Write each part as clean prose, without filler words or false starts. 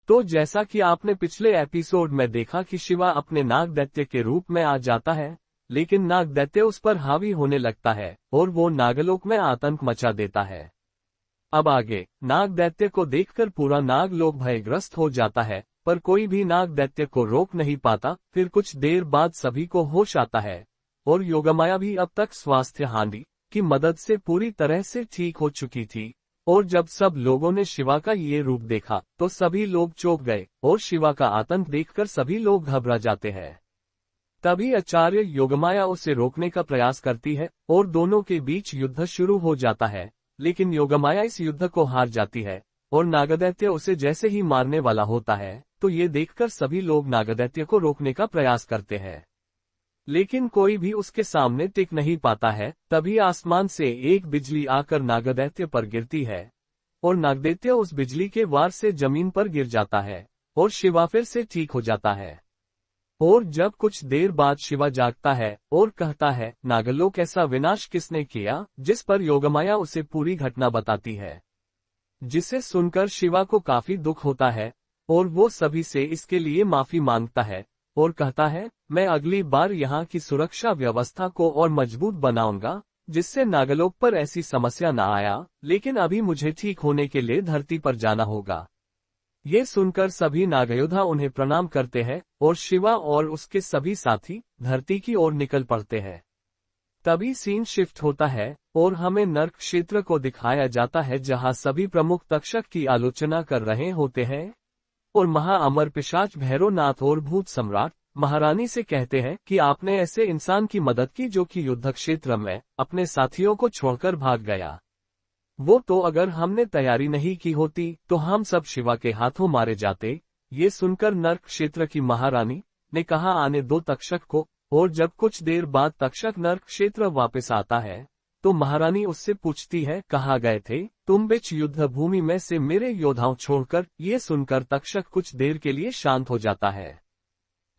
तो जैसा कि आपने पिछले एपिसोड में देखा कि शिवा अपने नाग दैत्य के रूप में आ जाता है, लेकिन नाग दैत्य उस पर हावी होने लगता है और वो नागलोक में आतंक मचा देता है। अब आगे नाग दैत्य को देखकर पूरा नागलोक भयग्रस्त हो जाता है, पर कोई भी नाग दैत्य को रोक नहीं पाता। फिर कुछ देर बाद सभी को होश आता है और योगमाया भी अब तक स्वास्थ्य हानि की मदद से पूरी तरह से ठीक हो चुकी थी। और जब सब लोगों ने शिवा का ये रूप देखा तो सभी लोग चौंक गए और शिवा का आतंक देखकर सभी लोग घबरा जाते हैं। तभी आचार्य योगमाया उसे रोकने का प्रयास करती है और दोनों के बीच युद्ध शुरू हो जाता है, लेकिन योगमाया इस युद्ध को हार जाती है और नागदैत्य उसे जैसे ही मारने वाला होता है तो ये देखकर सभी लोग नागदैत्य को रोकने का प्रयास करते हैं, लेकिन कोई भी उसके सामने टिक नहीं पाता है। तभी आसमान से एक बिजली आकर नागदैत्य पर गिरती है और नागदैत्य उस बिजली के वार से जमीन पर गिर जाता है और शिवा फिर से ठीक हो जाता है। और जब कुछ देर बाद शिवा जागता है और कहता है, नागलोक ऐसा विनाश किसने किया, जिस पर योगमाया उसे पूरी घटना बताती है, जिसे सुनकर शिवा को काफी दुख होता है और वो सभी से इसके लिए माफी मांगता है और कहता है, मैं अगली बार यहाँ की सुरक्षा व्यवस्था को और मजबूत बनाऊंगा जिससे नागलोक पर ऐसी समस्या न आया, लेकिन अभी मुझे ठीक होने के लिए धरती पर जाना होगा। ये सुनकर सभी नागयोद्धा उन्हें प्रणाम करते हैं और शिवा और उसके सभी साथी धरती की ओर निकल पड़ते हैं। तभी सीन शिफ्ट होता है और हमें नर्क क्षेत्र को दिखाया जाता है, जहां सभी प्रमुख तक्षक की आलोचना कर रहे होते हैं और महाअमर पिशाच भैरवनाथ और भूत सम्राट महारानी से कहते हैं कि आपने ऐसे इंसान की मदद की जो कि युद्ध क्षेत्र में अपने साथियों को छोड़कर भाग गया। वो तो अगर हमने तैयारी नहीं की होती तो हम सब शिवा के हाथों मारे जाते। ये सुनकर नर्क क्षेत्र की महारानी ने कहा, आने दो तक्षक को। और जब कुछ देर बाद तक्षक नर्क क्षेत्र वापस आता है तो महारानी उससे पूछती है, कहाँ गए थे तुम बीच युद्ध भूमि में से मेरे योद्धाओं छोड़कर। ये सुनकर तक्षक कुछ देर के लिए शांत हो जाता है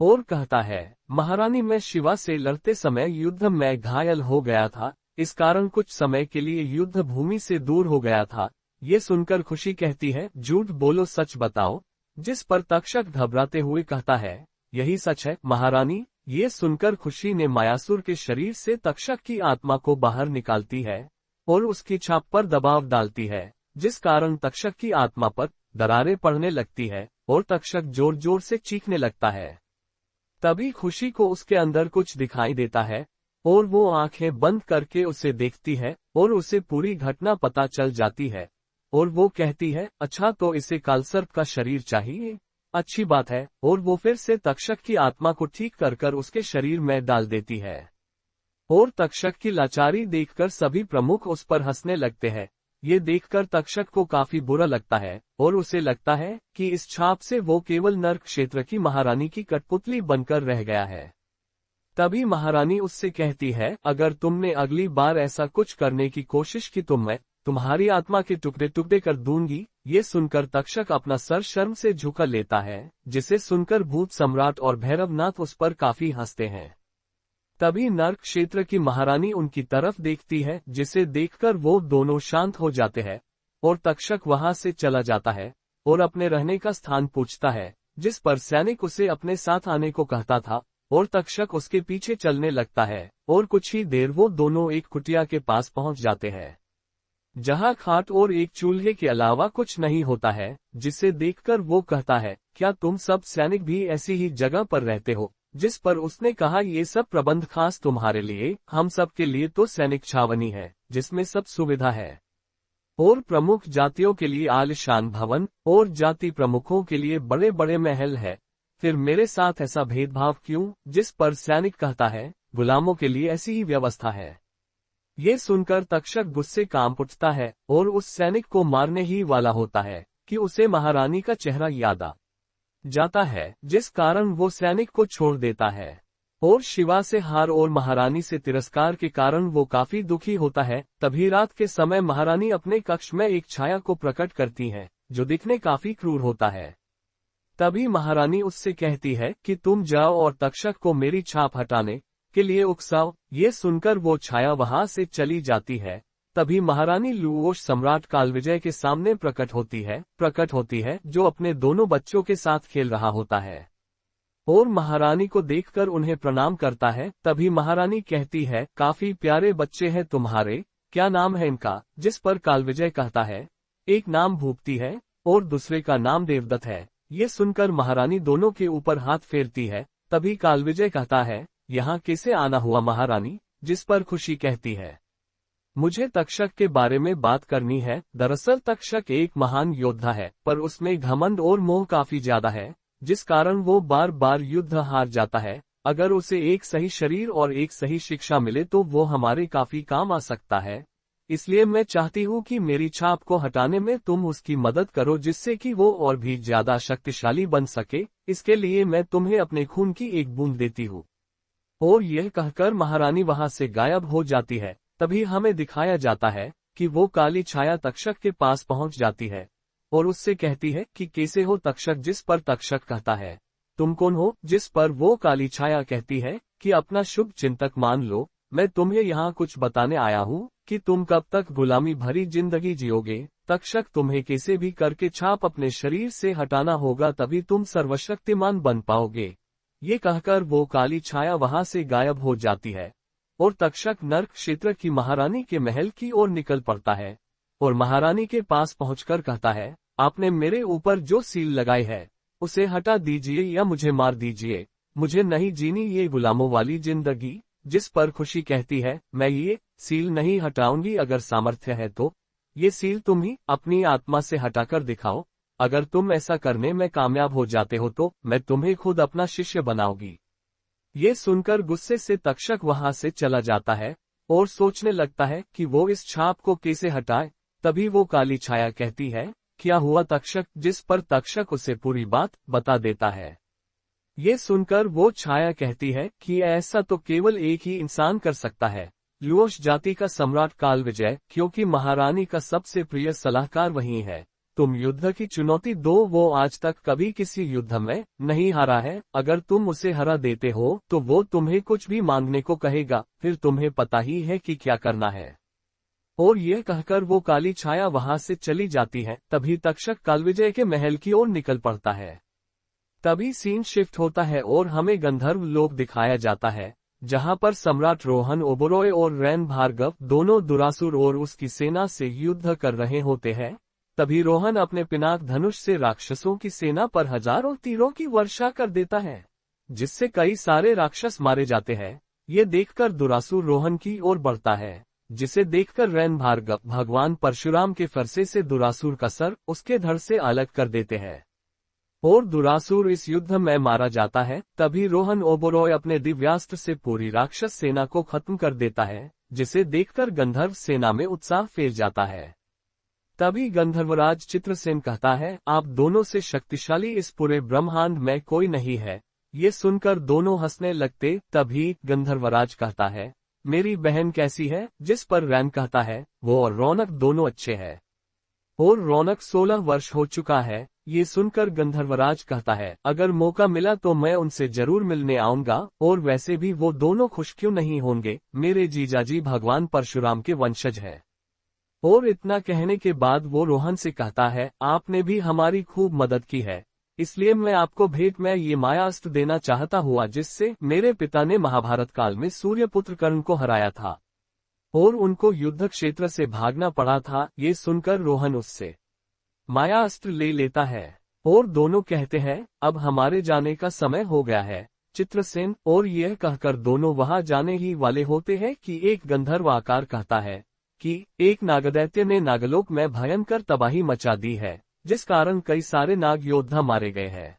और कहता है, महारानी, मैं शिवा से लड़ते समय युद्ध में घायल हो गया था, इस कारण कुछ समय के लिए युद्ध भूमि से दूर हो गया था। ये सुनकर खुशी कहती है, झूठ बोलो, सच बताओ। जिस पर तक्षक घबराते हुए कहता है, यही सच है महारानी। ये सुनकर खुशी ने मायासुर के शरीर से तक्षक की आत्मा को बाहर निकालती है और उसकी छाप पर दबाव डालती है, जिस कारण तक्षक की आत्मा पर दरारें पड़ने लगती है और तक्षक जोर जोर से चीखने लगता है। तभी खुशी को उसके अंदर कुछ दिखाई देता है और वो आंखें बंद करके उसे देखती है और उसे पूरी घटना पता चल जाती है और वो कहती है, अच्छा तो इसे कालसर्प का शरीर चाहिए, अच्छी बात है। और वो फिर से तक्षक की आत्मा को ठीक कर उसके शरीर में डाल देती है और तक्षक की लाचारी देखकर सभी प्रमुख उस पर हंसने लगते हैं। ये देखकर तक्षक को काफी बुरा लगता है और उसे लगता है कि इस छाप से वो केवल नर्क क्षेत्र की महारानी की कठपुतली बनकर रह गया है। तभी महारानी उससे कहती है, अगर तुमने अगली बार ऐसा कुछ करने की कोशिश की तो मैं तुम्हारी आत्मा के टुकड़े टुकड़े कर दूंगी। ये सुनकर तक्षक अपना सर शर्म से झुका लेता है, जिसे सुनकर भूत सम्राट और भैरवनाथ उस पर काफी हंसते हैं। तभी नर्क क्षेत्र की महारानी उनकी तरफ देखती है, जिसे देखकर वो दोनों शांत हो जाते हैं और तक्षक वहां से चला जाता है और अपने रहने का स्थान पूछता है, जिस पर सैनिक उसे अपने साथ आने को कहता था और तक्षक उसके पीछे चलने लगता है और कुछ ही देर वो दोनों एक कुटिया के पास पहुंच जाते हैं, जहां खाट और एक चूल्हे के अलावा कुछ नहीं होता है। जिसे देखकर वो कहता है, क्या तुम सब सैनिक भी ऐसी ही जगह पर रहते हो? जिस पर उसने कहा, ये सब प्रबंध खास तुम्हारे लिए, हम सब के लिए तो सैनिक छावनी है जिसमें सब सुविधा है और प्रमुख जातियों के लिए आलीशान भवन और जाति प्रमुखों के लिए बड़े बड़े महल है, फिर मेरे साथ ऐसा भेदभाव क्यों? जिस पर सैनिक कहता है, गुलामों के लिए ऐसी ही व्यवस्था है। ये सुनकर तक्षक गुस्से कांप उठता है और उस सैनिक को मारने ही वाला होता है कि उसे महारानी का चेहरा याद आ जाता है, जिस कारण वो सैनिक को छोड़ देता है और शिवा से हार और महारानी से तिरस्कार के कारण वो काफी दुखी होता है। तभी रात के समय महारानी अपने कक्ष में एक छाया को प्रकट करती है, जो दिखने काफी क्रूर होता है। तभी महारानी उससे कहती है कि तुम जाओ और तक्षक को मेरी छाप हटाने के लिए उकसाओ। ये सुनकर वो छाया वहां से चली जाती है। तभी महारानी लुओश सम्राट कालविजय के सामने प्रकट होती है जो अपने दोनों बच्चों के साथ खेल रहा होता है और महारानी को देखकर उन्हें प्रणाम करता है। तभी महारानी कहती है, काफी प्यारे बच्चे हैं तुम्हारे, क्या नाम है इनका? जिस पर कालविजय कहता है, एक नाम भूपति है और दूसरे का नाम देवदत्त है। ये सुनकर महारानी दोनों के ऊपर हाथ फेरती है। तभी कालविजय कहता है, यहाँ कैसे आना हुआ महारानी? जिस पर खुशी कहती है, मुझे तक्षक के बारे में बात करनी है। दरअसल तक्षक एक महान योद्धा है, पर उसमें घमंड और मोह काफी ज्यादा है, जिस कारण वो बार बार युद्ध हार जाता है। अगर उसे एक सही शरीर और एक सही शिक्षा मिले तो वो हमारे काफी काम आ सकता है। इसलिए मैं चाहती हूँ कि मेरी छाप को हटाने में तुम उसकी मदद करो, जिससे कि वो और भी ज्यादा शक्तिशाली बन सके। इसके लिए मैं तुम्हें अपने खून की एक बूंद देती हूँ। और यह कहकर महारानी वहां से गायब हो जाती है। तभी हमें दिखाया जाता है कि वो काली छाया तक्षक के पास पहुंच जाती है और उससे कहती है कि कैसे हो तक्षक? जिस पर तक्षक कहता है, तुम कौन हो? जिस पर वो काली छाया कहती है कि अपना शुभ चिंतक मान लो, मैं तुम्हें यहाँ कुछ बताने आया हूँ कि तुम कब तक गुलामी भरी जिंदगी जियोगे। तक्षक, तुम्हें कैसे भी करके छाप अपने शरीर से हटाना होगा, तभी तुम सर्वशक्तिमान बन पाओगे। ये कहकर वो काली छाया वहां से गायब हो जाती है और तक्षक नर्क क्षेत्र की महारानी के महल की ओर निकल पड़ता है और महारानी के पास पहुंचकर कहता है, आपने मेरे ऊपर जो सील लगाई है उसे हटा दीजिए या मुझे मार दीजिए। मुझे नहीं जीनी ये गुलामों वाली जिंदगी। जिस पर खुशी कहती है, मैं ये सील नहीं हटाऊंगी, अगर सामर्थ्य है तो ये सील तुम ही अपनी आत्मा से हटाकर दिखाओ। अगर तुम ऐसा करने में कामयाब हो जाते हो तो मैं तुम्हें खुद अपना शिष्य बनाऊंगी। ये सुनकर गुस्से से तक्षक वहां से चला जाता है और सोचने लगता है कि वो इस छाप को कैसे हटाए। तभी वो काली छाया कहती है, क्या हुआ तक्षक? जिस पर तक्षक उसे पूरी बात बता देता है। ये सुनकर वो छाया कहती है कि ऐसा तो केवल एक ही इंसान कर सकता है, लुओश जाति का सम्राट कालविजय, क्योंकि महारानी का सबसे प्रिय सलाहकार वही है। तुम युद्ध की चुनौती दो, वो आज तक कभी किसी युद्ध में नहीं हारा है। अगर तुम उसे हरा देते हो तो वो तुम्हें कुछ भी मांगने को कहेगा, फिर तुम्हें पता ही है कि क्या करना है। और यह कहकर वो काली छाया वहां से चली जाती है। तभी तक्षक कालविजय के महल की ओर निकल पड़ता है। तभी सीन शिफ्ट होता है और हमें गंधर्व लोक दिखाया जाता है, जहां पर सम्राट रोहन ओबरोय और रैन भार्गव दोनों दुरासुर और उसकी सेना से युद्ध कर रहे होते हैं। तभी रोहन अपने पिनाक धनुष से राक्षसों की सेना पर हजारों तीरों की वर्षा कर देता है, जिससे कई सारे राक्षस मारे जाते हैं। ये देखकर दुरासुर रोहन की ओर बढ़ता है, जिसे देखकर रैन भार्गव भगवान परशुराम के फरसे से दुरासुर का सर उसके धड़ से अलग कर देते हैं और दुरासुर इस युद्ध में मारा जाता है। तभी रोहन ओबरोय अपने दिव्यास्त्र से पूरी राक्षस सेना को खत्म कर देता है, जिसे देखकर गंधर्व सेना में उत्साह फैल जाता है। तभी गंधर्वराज चित्रसेन कहता है, आप दोनों से शक्तिशाली इस पूरे ब्रह्मांड में कोई नहीं है। ये सुनकर दोनों हंसने लगते। तभी गंधर्वराज कहता है, मेरी बहन कैसी है? जिस पर रैन कहता है, वो और रौनक दोनों अच्छे हैं और रौनक 16 वर्ष हो चुका है। ये सुनकर गंधर्वराज कहता है, अगर मौका मिला तो मैं उनसे जरूर मिलने आऊंगा, और वैसे भी वो दोनों खुश क्यों नहीं होंगे, मेरे जीजाजी भगवान परशुराम के वंशज है। और इतना कहने के बाद वो रोहन से कहता है, आपने भी हमारी खूब मदद की है, इसलिए मैं आपको भेंट में ये मायास्त्र देना चाहता हुआ, जिससे मेरे पिता ने महाभारत काल में सूर्यपुत्र कर्ण को हराया था और उनको युद्ध क्षेत्र से भागना पड़ा था। ये सुनकर रोहन उससे मायास्त्र ले लेता है और दोनों कहते हैं, अब हमारे जाने का समय हो गया है चित्रसेन। और यह कहकर दोनों वहां जाने ही वाले होते हैं कि एक गंधर्व आकार कहता है कि एक नागदैत्य ने नागलोक में भयंकर तबाही मचा दी है, जिस कारण कई सारे नाग योद्धा मारे गए हैं।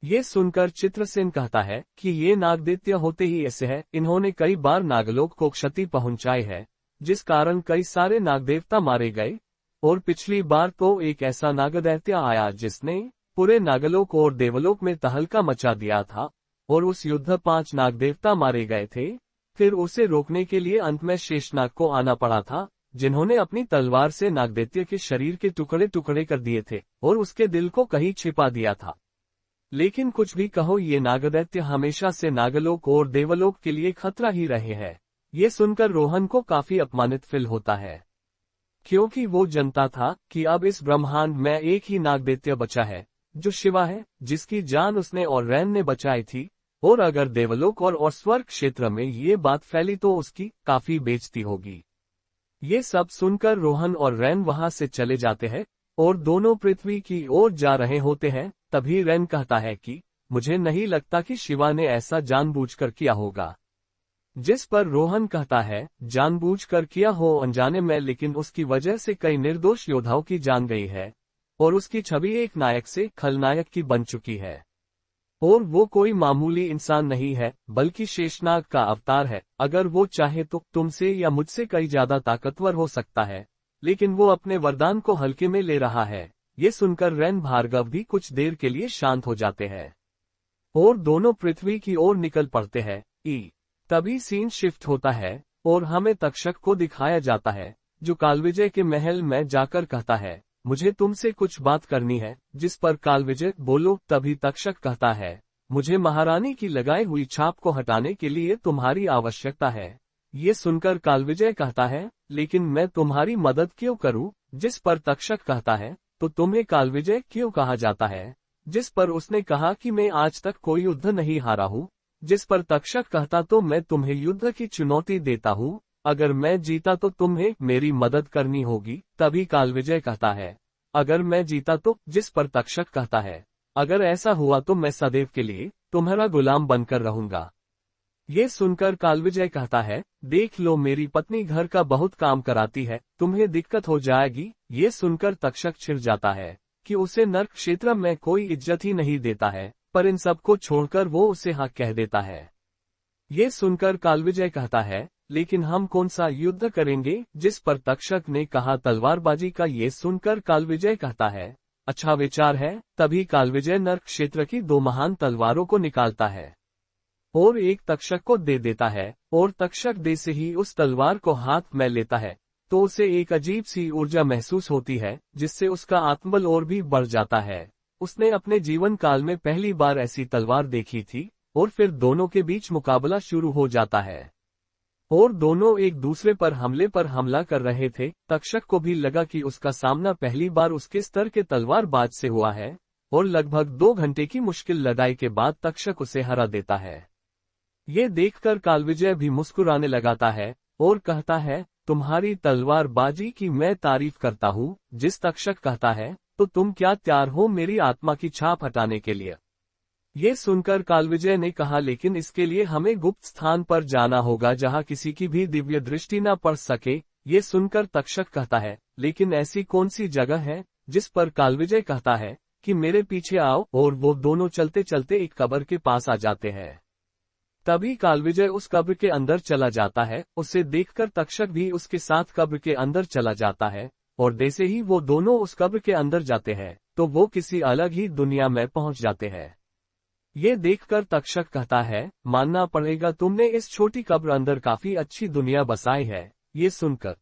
ये सुनकर चित्रसेन कहता है कि ये नागदैत्य होते ही ऐसे है, इन्होंने कई बार नागलोक को क्षति पहुंचाई है, जिस कारण कई सारे नागदेवता मारे गए। और पिछली बार तो एक ऐसा नागदैत्य आया जिसने पूरे नागलोक और देवलोक में तहलका मचा दिया था और उस युद्ध 5 नागदेवता मारे गए थे। फिर उसे रोकने के लिए अंत में शेषनाग को आना पड़ा था, जिन्होंने अपनी तलवार से नागदैत्य के शरीर के टुकड़े टुकड़े कर दिए थे और उसके दिल को कहीं छिपा दिया था। लेकिन कुछ भी कहो, ये नागदैत्य हमेशा से नागलोक और देवलोक के लिए खतरा ही रहे हैं। ये सुनकर रोहन को काफी अपमानित फील होता है क्योंकि वो जानता था कि अब इस ब्रह्मांड में एक ही नागदैत्य बचा है, जो शिवा है, जिसकी जान उसने और रैन ने बचाई थी। और अगर देवलोक और स्वर्ग क्षेत्र में ये बात फैली तो उसकी काफी बेइज्जती होगी। ये सब सुनकर रोहन और रैन वहां से चले जाते हैं और दोनों पृथ्वी की ओर जा रहे होते हैं। तभी रैन कहता है कि मुझे नहीं लगता कि शिवा ने ऐसा जानबूझकर किया होगा। जिस पर रोहन कहता है, जानबूझकर किया हो अनजाने में, लेकिन उसकी वजह से कई निर्दोष योद्धाओं की जान गई है और उसकी छवि एक नायक से खलनायक की बन चुकी है। और वो कोई मामूली इंसान नहीं है, बल्कि शेषनाग का अवतार है। अगर वो चाहे तो तुमसे या मुझसे कई ज्यादा ताकतवर हो सकता है, लेकिन वो अपने वरदान को हल्के में ले रहा है। ये सुनकर रैन भार्गव भी कुछ देर के लिए शांत हो जाते हैं और दोनों पृथ्वी की ओर निकल पड़ते हैं। तभी सीन शिफ्ट होता है और हमें तक्षक को दिखाया जाता है, जो कालविजय के महल में जाकर कहता है, मुझे तुमसे कुछ बात करनी है। जिस पर कालविजय, बोलो। तभी तक्षक कहता है, मुझे महारानी की लगाई हुई छाप को हटाने के लिए तुम्हारी आवश्यकता है। ये सुनकर कालविजय कहता है, लेकिन मैं तुम्हारी मदद क्यों करूं? जिस पर तक्षक कहता है, तो तुम्हें कालविजय क्यों कहा जाता है? जिस पर उसने कहा कि मैं आज तक कोई युद्ध नहीं हारा हूं। जिस पर तक्षक कहता, तो मैं तुम्हें युद्ध की चुनौती देता हूं, अगर मैं जीता तो तुम्हें मेरी मदद करनी होगी। तभी कालविजय कहता है, अगर मैं जीता तो? जिस पर तक्षक कहता है, अगर ऐसा हुआ तो मैं सदैव के लिए तुम्हारा गुलाम बनकर रहूंगा। ये सुनकर कालविजय कहता है, देख लो, मेरी पत्नी घर का बहुत काम कराती है, तुम्हें दिक्कत हो जाएगी। ये सुनकर तक्षक चिढ़ जाता है कि उसे नर्क क्षेत्र में कोई इज्जत ही नहीं देता है, पर इन सबको छोड़कर वो उसे हाँ कह देता है। ये सुनकर कालविजय कहता है, लेकिन हम कौन सा युद्ध करेंगे? जिस पर तक्षक ने कहा, तलवारबाजी का। ये सुनकर कालविजय कहता है, अच्छा विचार है। तभी कालविजय नर्क क्षेत्र की 2 महान तलवारों को निकालता है और एक तक्षक को दे देता है, और तक्षक दे से ही उस तलवार को हाथ में लेता है तो उसे एक अजीब सी ऊर्जा महसूस होती है, जिससे उसका आत्मबल और भी बढ़ जाता है। उसने अपने जीवन काल में पहली बार ऐसी तलवार देखी थी और फिर दोनों के बीच मुकाबला शुरू हो जाता है और दोनों एक दूसरे पर हमला कर रहे थे। तक्षक को भी लगा कि उसका सामना पहली बार उसके स्तर के तलवारबाज से हुआ है और लगभग 2 घंटे की मुश्किल लड़ाई के बाद तक्षक उसे हरा देता है। ये देखकर कालविजय भी मुस्कुराने लगाता है और कहता है, तुम्हारी तलवारबाजी की मैं तारीफ करता हूँ। जिस तक्षक कहता है, तो तुम क्या तैयार हो मेरी आत्मा की छाप हटाने के लिए? ये सुनकर कालविजय ने कहा, लेकिन इसके लिए हमें गुप्त स्थान पर जाना होगा जहां किसी की भी दिव्य दृष्टि न पड़ सके। ये सुनकर तक्षक कहता है, लेकिन ऐसी कौन सी जगह है? जिस पर कालविजय कहता है कि मेरे पीछे आओ, और वो दोनों चलते चलते एक कब्र के पास आ जाते हैं। तभी कालविजय उस कब्र के अंदर चला जाता है। उसे देखकर तक्षक भी उसके साथ कब्र के अंदर चला जाता है और जैसे ही वो दोनों उस कब्र के अंदर जाते हैं तो वो किसी अलग ही दुनिया में पहुंच जाते हैं। ये देखकर तक्षक कहता है, मानना पड़ेगा तुमने इस छोटी कब्र अंदर काफी अच्छी दुनिया बसाई है। ये सुनकर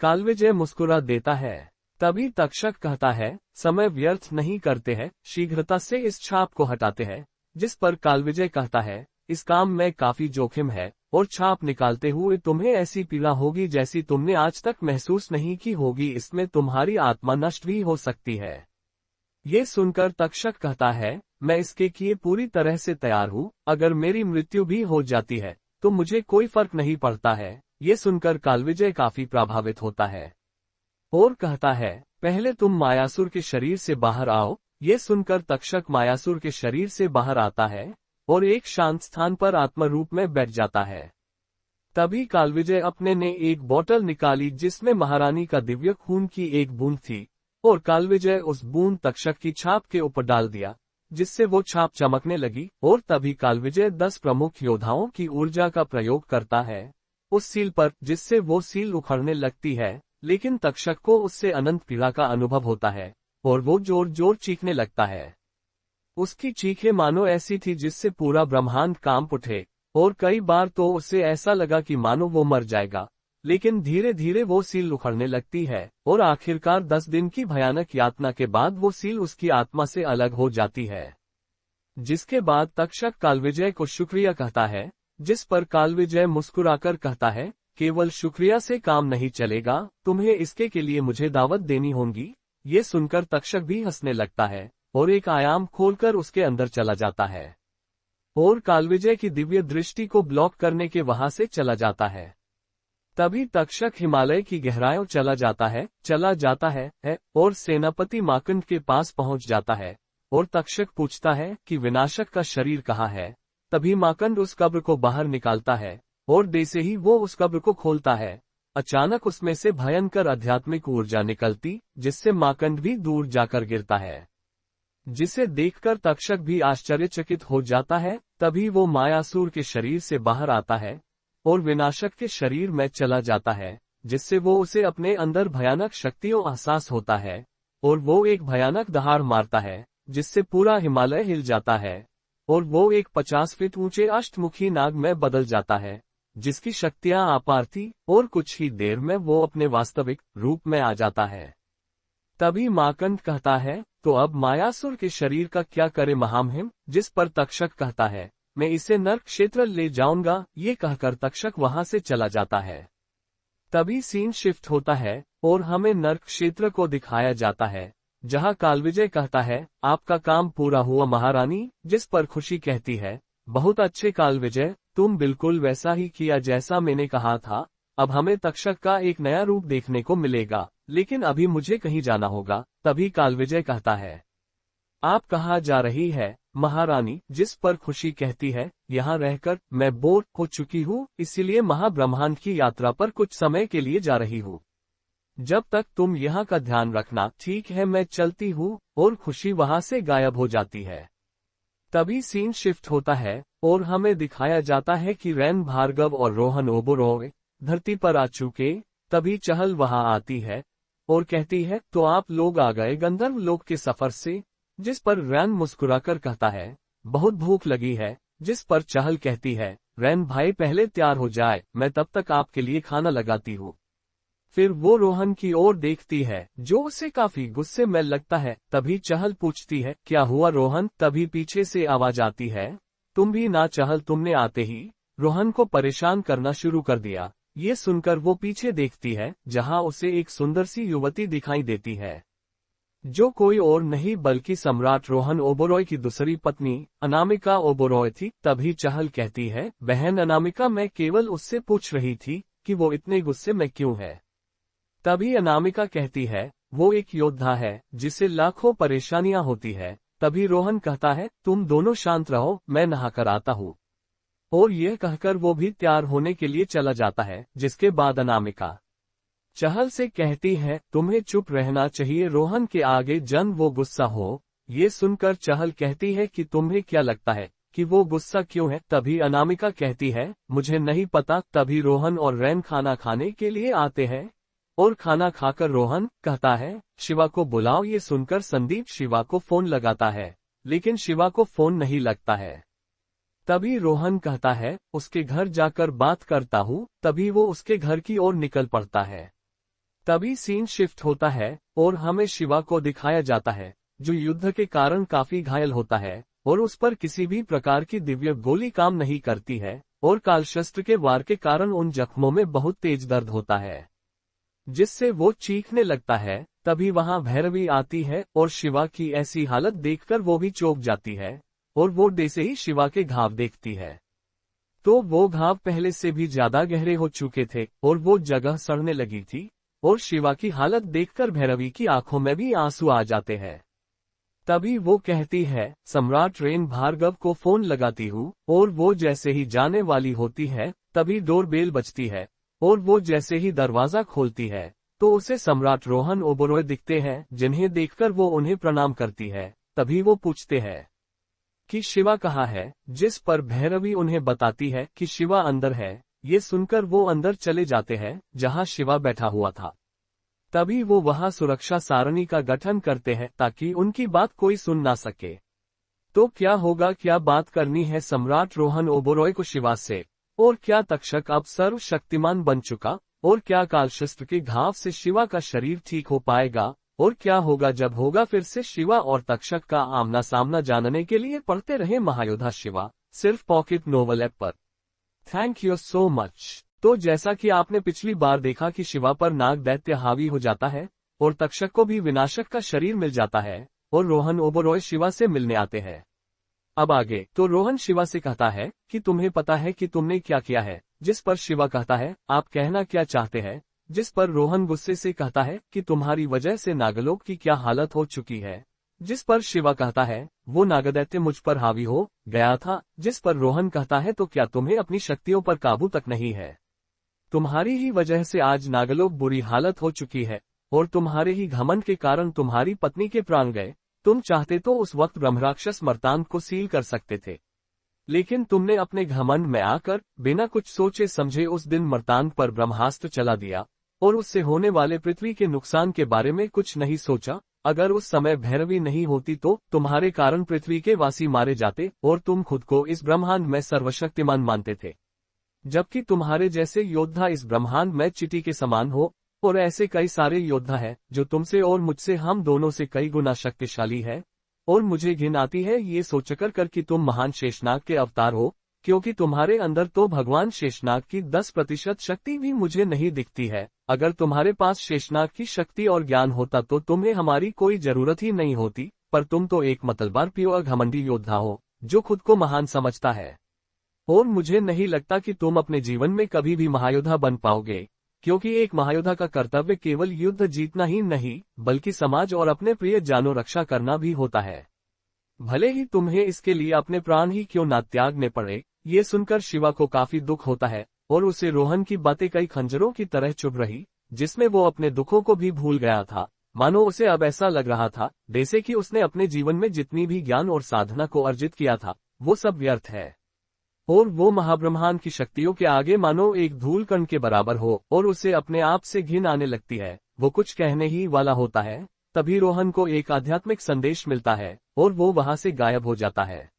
कालविजय मुस्कुरा देता है। तभी तक्षक कहता है, समय व्यर्थ नहीं करते हैं, शीघ्रता से इस छाप को हटाते हैं। जिस पर कालविजय कहता है, इस काम में काफी जोखिम है और छाप निकालते हुए तुम्हें ऐसी पीड़ा होगी जैसी तुमने आज तक महसूस नहीं की होगी। इसमें तुम्हारी आत्मा नष्ट भी हो सकती है। ये सुनकर तक्षक कहता है, मैं इसके लिए पूरी तरह से तैयार हूँ। अगर मेरी मृत्यु भी हो जाती है तो मुझे कोई फर्क नहीं पड़ता है। ये सुनकर कालविजय काफी प्रभावित होता है और कहता है, पहले तुम मायासुर के शरीर से बाहर आओ। ये सुनकर तक्षक मायासुर के शरीर से बाहर आता है और एक शांत स्थान पर आत्मा रूप में बैठ जाता है। तभी कालविजय अपने ने एक बोतल निकाली जिसमें महारानी का दिव्य खून की एक बूंद थी और कालविजय उस बूंद तक्षक की छाप के ऊपर डाल दिया, जिससे वो छाप चमकने लगी। और तभी कालविजय 10 प्रमुख योद्धाओं की ऊर्जा का प्रयोग करता है उस सील पर, जिससे वो सील उखड़ने लगती है। लेकिन तक्षक को उससे अनंत पीड़ा का अनुभव होता है और वो जोर जोर चीखने लगता है। उसकी चीखें मानो ऐसी थी जिससे पूरा ब्रह्मांड कांप उठे और कई बार तो उसे ऐसा लगा कि मानो वो मर जाएगा। लेकिन धीरे धीरे वो सील उखड़ने लगती है और आखिरकार 10 दिन की भयानक यातना के बाद वो सील उसकी आत्मा से अलग हो जाती है। जिसके बाद तक्षक कालविजय को शुक्रिया कहता है। जिस पर कालविजय मुस्कुराकर कहता है, केवल शुक्रिया से काम नहीं चलेगा, तुम्हें इसके के लिए मुझे दावत देनी होगी। ये सुनकर तक्षक भी हंसने लगता है और एक आयाम खोलकर उसके अंदर चला जाता है और कालविजय की दिव्य दृष्टि को ब्लॉक करने के वहां से चला जाता है। तभी तक्षक हिमालय की गहराइयों चला जाता है और सेनापति माकंड के पास पहुंच जाता है और तक्षक पूछता है कि विनाशक का शरीर कहाँ है। तभी माकंड उस कब्र को बाहर निकालता है और जैसे ही वो उस कब्र को खोलता है, अचानक उसमें से भयंकर आध्यात्मिक ऊर्जा निकलती, जिससे माकंड भी दूर जाकर गिरता है, जिसे देखकर तक्षक भी आश्चर्यचकित हो जाता है। तभी वो मायासुर के शरीर से बाहर आता है और विनाशक के शरीर में चला जाता है, जिससे वो उसे अपने अंदर भयानक शक्तियों एहसास होता है और वो एक भयानक दहाड़ मारता है, जिससे पूरा हिमालय हिल जाता है और वो एक 50 फीट ऊंचे अष्टमुखी नाग में बदल जाता है, जिसकी शक्तियां अपार थी और कुछ ही देर में वो अपने वास्तविक रूप में आ जाता है। तभी माकंड कहता है, तो अब मायासुर के शरीर का क्या करे महामहिम। जिस पर तक्षक कहता है, मैं इसे नर्क क्षेत्र ले जाऊंगा। ये कहकर तक्षक वहां से चला जाता है। तभी सीन शिफ्ट होता है और हमें नर्क क्षेत्र को दिखाया जाता है, जहां कालविजय कहता है, आपका काम पूरा हुआ महारानी। जिस पर खुशी कहती है, बहुत अच्छे कालविजय, तुम बिल्कुल वैसा ही किया जैसा मैंने कहा था। अब हमें तक्षक का एक नया रूप देखने को मिलेगा, लेकिन अभी मुझे कहीं जाना होगा। तभी कालविजय कहता है, आप कहाँ जा रही है महारानी। जिस पर खुशी कहती है, यहाँ रहकर मैं बोर हो चुकी हूँ, इसीलिए महाब्रह्मांड की यात्रा पर कुछ समय के लिए जा रही हूँ। जब तक तुम यहाँ का ध्यान रखना। ठीक है, मैं चलती हूँ। और खुशी वहां से गायब हो जाती है। तभी सीन शिफ्ट होता है और हमें दिखाया जाता है कि रैन भार्गव और रोहन ओबोरॉय धरती पर आ चुके। तभी चहल वहां आती है और कहती है, तो आप लोग आ गए गंधर्व लोक के सफर से। जिस पर रैन मुस्कुराकर कहता है, बहुत भूख लगी है। जिस पर चहल कहती है, रैन भाई पहले तैयार हो जाए, मैं तब तक आपके लिए खाना लगाती हूँ। फिर वो रोहन की ओर देखती है, जो उसे काफी गुस्से में लगता है। तभी चहल पूछती है, क्या हुआ रोहन। तभी पीछे से आवाज आती है, तुम भी ना। चहल तुमने आते ही रोहन को परेशान करना शुरू कर दिया। ये सुनकर वो पीछे देखती है, जहां उसे एक सुंदर सी युवती दिखाई देती है, जो कोई और नहीं बल्कि सम्राट रोहन ओबोरॉय की दूसरी पत्नी अनामिका ओबोरॉय थी। तभी चहल कहती है, बहन अनामिका, मैं केवल उससे पूछ रही थी कि वो इतने गुस्से में क्यों है। तभी अनामिका कहती है, वो एक योद्धा है जिसे लाखों परेशानियां होती है। तभी रोहन कहता है, तुम दोनों शांत रहो, मैं नहाकर आता हूँ। और यह कहकर वो भी तैयार होने के लिए चला जाता है। जिसके बाद अनामिका चहल से कहती है, तुम्हें चुप रहना चाहिए, रोहन के आगे जन वो गुस्सा हो। ये सुनकर चहल कहती है कि तुम्हें क्या लगता है कि वो गुस्सा क्यों है। तभी अनामिका कहती है, मुझे नहीं पता। तभी रोहन और रैन खाना खाने के लिए आते हैं और खाना खाकर रोहन कहता है, शिवा को बुलाओ। ये सुनकर संदीप शिवा को फोन लगाता है, लेकिन शिवा को फोन नहीं लगता है। तभी रोहन कहता है, उसके घर जाकर बात करता हूँ। तभी वो उसके घर की ओर निकल पड़ता है। तभी सीन शिफ्ट होता है और हमें शिवा को दिखाया जाता है, जो युद्ध के कारण काफी घायल होता है और उस पर किसी भी प्रकार की दिव्य गोली काम नहीं करती है और कालशस्त्र के वार के कारण उन जख्मों में बहुत तेज दर्द होता है, जिससे वो चीखने लगता है। तभी वहां भैरवी आती है और शिवा की ऐसी हालत देखकर वो भी चौंक जाती है और वो जैसे ही शिवा के घाव देखती है, तो वो घाव पहले से भी ज्यादा गहरे हो चुके थे और वो जगह सड़ने लगी थी। और शिवा की हालत देखकर भैरवी की आंखों में भी आंसू आ जाते हैं। तभी वो कहती है, सम्राट रेन भार्गव को फोन लगाती हूँ। और वो जैसे ही जाने वाली होती है, तभी डोरबेल बजती है और वो जैसे ही दरवाजा खोलती है, तो उसे सम्राट रोहन ओबोरॉय दिखते हैं, जिन्हें देखकर वो उन्हें प्रणाम करती है। तभी वो पूछते हैं कि शिवा कहाँ है। जिस पर भैरवी उन्हें बताती है कि शिवा अंदर है। ये सुनकर वो अंदर चले जाते हैं, जहां शिवा बैठा हुआ था। तभी वो वहां सुरक्षा सारणी का गठन करते हैं, ताकि उनकी बात कोई सुन ना सके। तो क्या होगा, क्या बात करनी है सम्राट रोहन ओबोरॉय को शिवा से। और क्या तक्षक अब सर्वशक्तिमान बन चुका। और क्या कालशस्त्र के घाव से शिवा का शरीर ठीक हो पाएगा। और क्या होगा जब होगा फिर से शिवा और तक्षक का आमना सामना जानने के लिए पढ़ते रहे महायोद्धा शिवा, सिर्फ पॉकेट नोवेल ऐप पर। Thank you so much. तो जैसा कि आपने पिछली बार देखा कि शिवा पर नाग दैत्य हावी हो जाता है और तक्षक को भी विनाशक का शरीर मिल जाता है और रोहन ओबेरॉय शिवा से मिलने आते हैं। अब आगे तो रोहन शिवा से कहता है कि तुम्हें पता है कि तुमने क्या किया है, जिस पर शिवा कहता है आप कहना क्या चाहते हैं, जिस पर रोहन गुस्से से कहता है कि तुम्हारी वजह से नागलोक की क्या हालत हो चुकी है, जिस पर शिवा कहता है वो नागदैत्य मुझ पर हावी हो गया था, जिस पर रोहन कहता है तो क्या तुम्हें अपनी शक्तियों पर काबू तक नहीं है, तुम्हारी ही वजह से आज नागलोक बुरी हालत हो चुकी है और तुम्हारे ही घमंड के कारण तुम्हारी पत्नी के प्राण गए। तुम चाहते तो उस वक्त ब्रह्मराक्षस मर्तांग को सील कर सकते थे, लेकिन तुमने अपने घमंड में आकर बिना कुछ सोचे समझे उस दिन मर्तांग पर ब्रह्मास्त्र चला दिया और उससे होने वाले पृथ्वी के नुकसान के बारे में कुछ नहीं सोचा। अगर उस समय भैरवी नहीं होती तो तुम्हारे कारण पृथ्वी के वासी मारे जाते और तुम खुद को इस ब्रह्मांड में सर्वशक्तिमान मानते थे, जबकि तुम्हारे जैसे योद्धा इस ब्रह्मांड में चींटी के समान हो। और ऐसे कई सारे योद्धा हैं जो तुमसे और मुझसे हम दोनों से कई गुना शक्तिशाली है। और मुझे घिन आती है ये सोचकर कि तुम महान शेषनाग के अवतार हो, क्योंकि तुम्हारे अंदर तो भगवान शेषनाग की 10% शक्ति भी मुझे नहीं दिखती है। अगर तुम्हारे पास शेषनाग की शक्ति और ज्ञान होता तो तुम्हें हमारी कोई जरूरत ही नहीं होती, पर तुम तो एक मतलबार प्योर घमंडी योद्धा हो जो खुद को महान समझता है। और मुझे नहीं लगता कि तुम अपने जीवन में कभी भी महायोद्धा बन पाओगे, क्योंकि एक महायोद्धा का कर्तव्य केवल युद्ध जीतना ही नहीं बल्कि समाज और अपने प्रिय जानों रक्षा करना भी होता है, भले ही तुम्हें इसके लिए अपने प्राण ही क्यों ना त्यागने पड़े। ये सुनकर शिवा को काफी दुख होता है और उसे रोहन की बातें कई खंजरों की तरह चुभ रही, जिसमें वो अपने दुखों को भी भूल गया था। मानो उसे अब ऐसा लग रहा था जैसे कि उसने अपने जीवन में जितनी भी ज्ञान और साधना को अर्जित किया था वो सब व्यर्थ है और वो महाब्रह्मांड की शक्तियों के आगे मानो एक धूल कण के बराबर हो और उसे अपने आप से घिन आने लगती है। वो कुछ कहने ही वाला होता है, तभी रोहन को एक आध्यात्मिक संदेश मिलता है और वो वहां से गायब हो जाता है।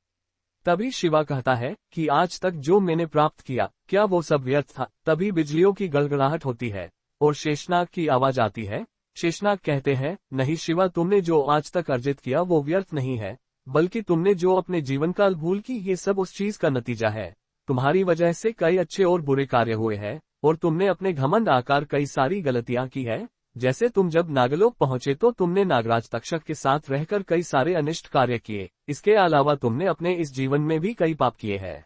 तभी शिवा कहता है कि आज तक जो मैंने प्राप्त किया क्या वो सब व्यर्थ था। तभी बिजलियों की गड़गड़ाहट होती है और शेषनाग की आवाज आती है। शेषनाग कहते हैं, नहीं शिवा, तुमने जो आज तक अर्जित किया वो व्यर्थ नहीं है, बल्कि तुमने जो अपने जीवन काल भूल की ये सब उस चीज का नतीजा है। तुम्हारी वजह से कई अच्छे और बुरे कार्य हुए हैं और तुमने अपने घमंड आकार कई सारी गलतियां की है। जैसे तुम जब नागलोक पहुंचे तो तुमने नागराज तक्षक के साथ रहकर कई सारे अनिष्ट कार्य किए। इसके अलावा तुमने अपने इस जीवन में भी कई पाप किए हैं